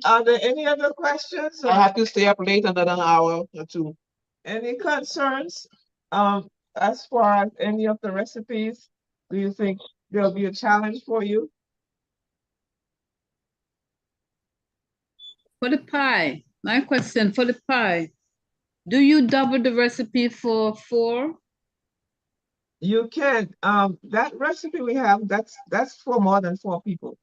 are there any other questions? I have to stay up late another hour or two. Any concerns? As far as any of the recipes, do you think there'll be a challenge for you? For the pie, my question for the pie, do you double the recipe for 4? You can. That recipe we have, that's for more than 4 people.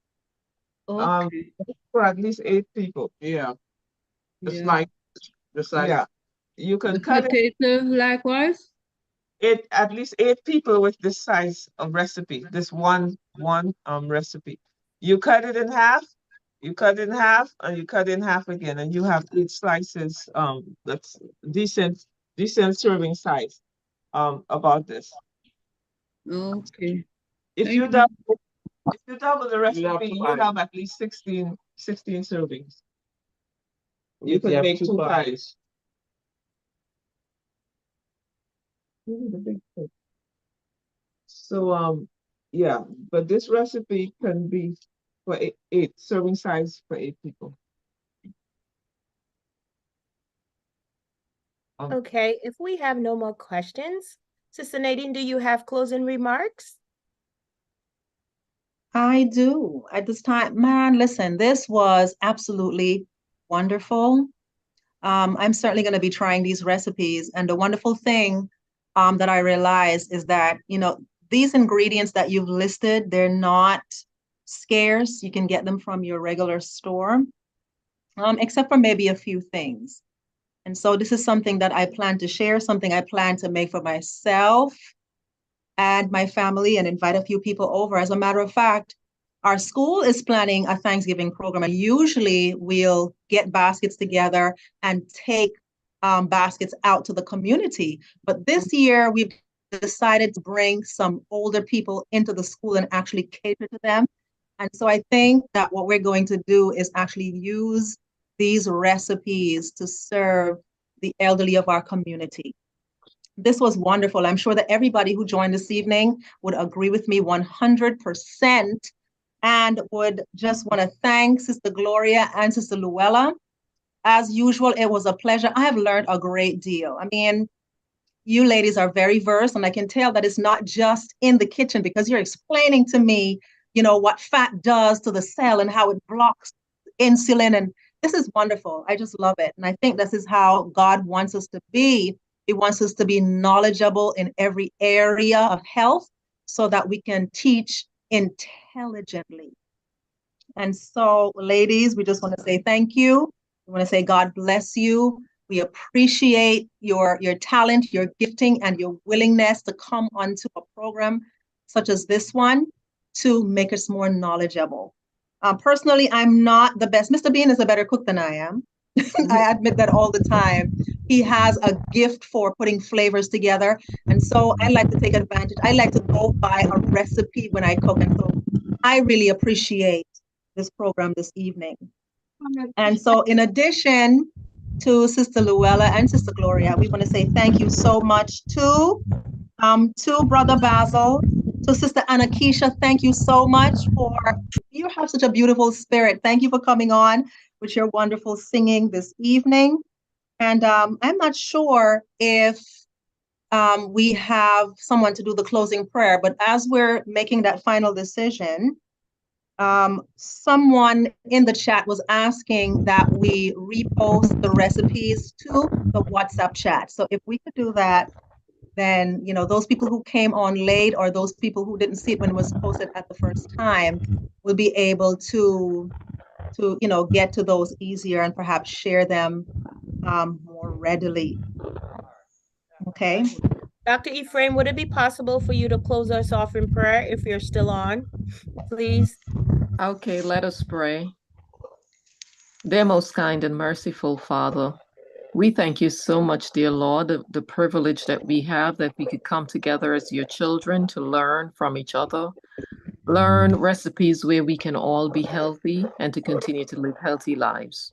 Okay. For at least 8 people. Yeah. It's like the size. Yeah. You can The cut potato likewise? it at least 8 people with this size of recipe, this one recipe. You cut it in half, you cut it in half, and you cut it in half again, and you have 8 slices. That's decent serving size. About this. Okay. If you double the recipe, you have at least 16 servings. You can make 2 pies. So yeah, but this recipe can be for 8 serving size for 8 people. Okay, if we have no more questions, Sister Nadine, do you have closing remarks? I do. At this time, man, listen, this was absolutely wonderful. I'm certainly going to be trying these recipes. And the wonderful thing that I realized is that, these ingredients that you've listed, they're not scarce. You can get them from your regular store, except for maybe a few things. And so this is something that I plan to share, something I plan to make for myself and my family and invite a few people over. As a matter of fact, our school is planning a Thanksgiving program, and usually we'll get baskets together and take baskets out to the community. But this year we've decided to bring some older people into the school and actually cater to them. And so I think that what we're going to do is actually use these recipes to serve the elderly of our community. This was wonderful. I'm sure that everybody who joined this evening would agree with me 100%, and would just want to thank Sister Gloria and Sister Louella. As usual, it was a pleasure. I have learned a great deal. I mean, you ladies are very versed, and I can tell that it's not just in the kitchen, because you're explaining to me, what fat does to the cell and how it blocks insulin. And this is wonderful. I just love it. And I think this is how God wants us to be. He wants us to be knowledgeable in every area of health so that we can teach intelligently. And so, ladies, we just want to say thank you. We want to say God bless you. We appreciate your talent, your gifting, and your willingness to come onto a program such as this one to make us more knowledgeable. Personally, I'm not the best. Mr. Bean is a better cook than I am. I admit that all the time. He has a gift for putting flavors together. And so I like to take advantage. I like to go by a recipe when I cook. And so I really appreciate this program this evening. And so in addition to Sister Louella and Sister Gloria, we want to say thank you so much to Brother Basil, to Sister Anakisha. Thank you so much you have such a beautiful spirit. Thank you for coming on with your wonderful singing this evening. And I'm not sure if we have someone to do the closing prayer, but as we're making that final decision, someone in the chat was asking that we repost the recipes to the WhatsApp chat. So if we could do that, then, you know, those people who came on late or those people who didn't see it when it was posted at the first time will be able to you know, get to those easier and perhaps share them more readily. Okay. Dr. Ephraim, would it be possible for you to close us off in prayer if you're still on, please? Okay, let us pray. Dear most kind and merciful Father, we thank you so much, dear Lord, the privilege that we have that we could come together as your children to learn from each other, learn recipes where we can all be healthy and to continue to live healthy lives.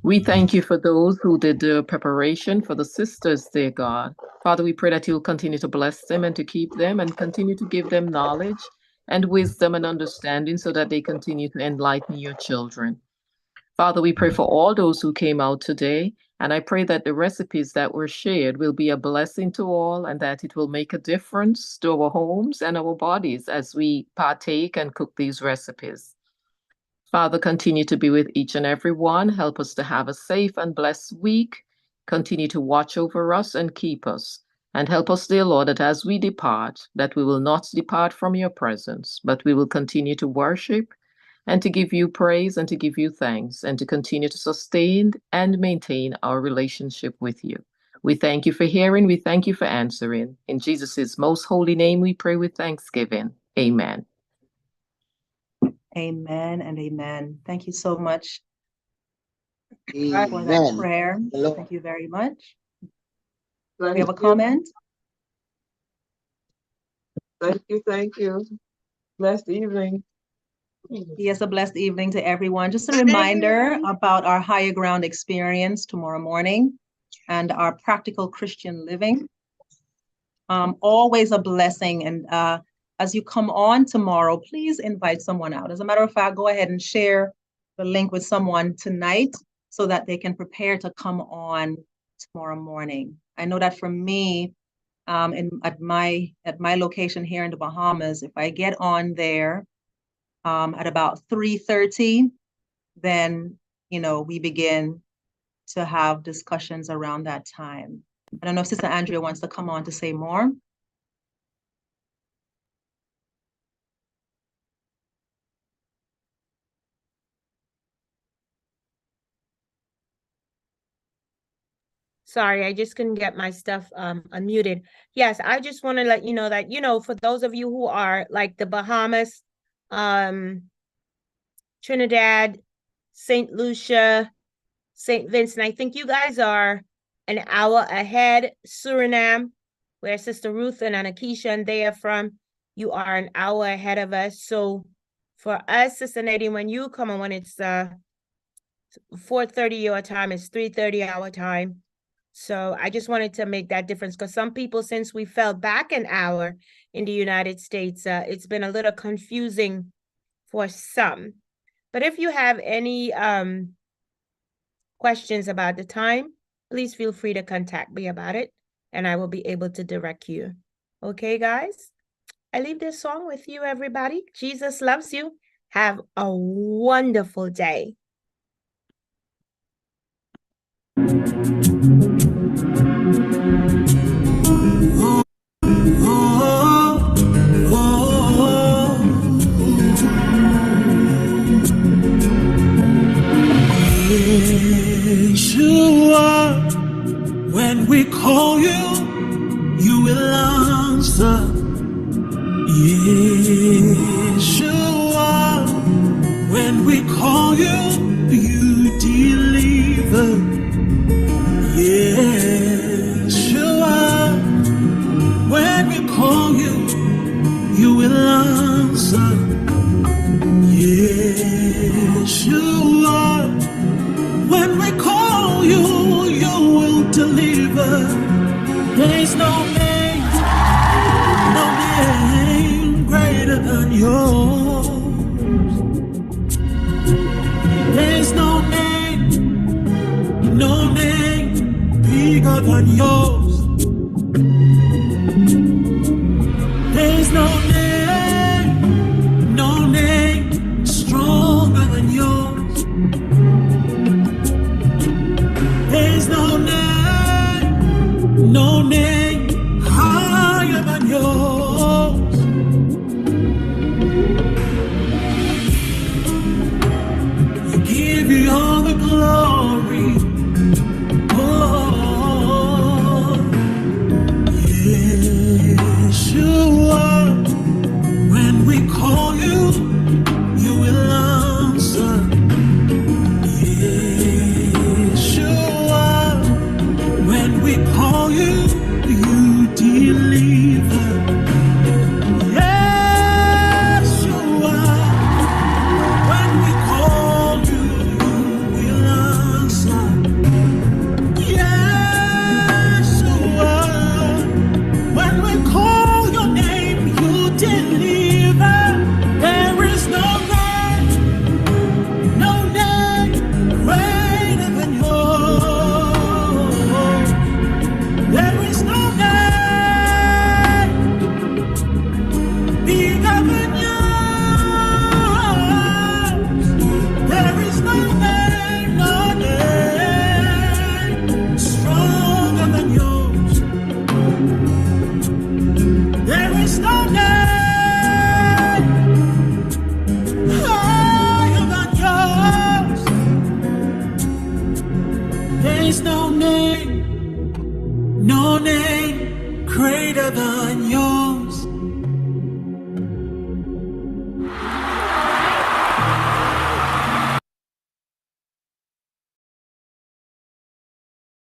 We thank you for those who did the preparation for the sisters, dear God. Father, we pray that you'll continue to bless them and to keep them and continue to give them knowledge and wisdom and understanding so that they continue to enlighten your children. Father, we pray for all those who came out today, and I pray that the recipes that were shared will be a blessing to all and that it will make a difference to our homes and our bodies as we partake and cook these recipes. Father, continue to be with each and every one. Help us to have a safe and blessed week. Continue to watch over us and keep us. And help us, dear Lord, that as we depart, that we will not depart from your presence, but we will continue to worship and to give you praise and to give you thanks and to continue to sustain and maintain our relationship with you. We thank you for hearing. We thank you for answering. In Jesus' most holy name, we pray with thanksgiving. Amen. Amen and amen. Thank you so much for that prayer. Thank you very much. We have a comment? Thank you. Blessed evening. Yes, a blessed evening to everyone. Just a reminder about our Higher Ground experience tomorrow morning and our practical Christian living. Always a blessing. And as you come on tomorrow, please invite someone out. As a matter of fact, go ahead and share the link with someone tonight so that they can prepare to come on tomorrow morning. I know that for me, at my location here in the Bahamas, if I get on there at about 3:30, then, you know, we begin to have discussions around that time. I don't know if Sister Andrea wants to come on to say more. Sorry, I just couldn't get my stuff unmuted. Yes, I just want to let you know that, you know, for those of you who are like the Bahamas, Trinidad, St. Lucia, St. Vincent, I think you guys are an hour ahead. Suriname, where Sister Ruth and Anakisha and they are from, you are an hour ahead of us. So for us, Sister Nadine, when you come on, when it's 4:30 your time, it's 3:30 our time. So I just wanted to make that difference because some people, since we fell back an hour in the United States, it's been a little confusing for some. But if you have any questions about the time, please feel free to contact me about it and I will be able to direct you. Okay, guys? I leave this song with you, everybody. Jesus loves you. Have a wonderful day. Yeshua, when we call you, you will answer. Yeshua, when we call you, you deliver. call you, you will answer. Yes, you are. When we call you, you will deliver. There's no name greater than yours. There's no name bigger than yours. There's no name stronger than yours. There's no name higher than yours. We give you all the glory. Oh, yes, you are. When we call you, you will answer. Yes, you are. When we call you, you deliver. Yes, you are. When we call you, you will answer. Yes, you are. When we call your name, you deliver. There is no name greater than yours. There is no name bigger than yours. There is no name stronger than yours. There is no name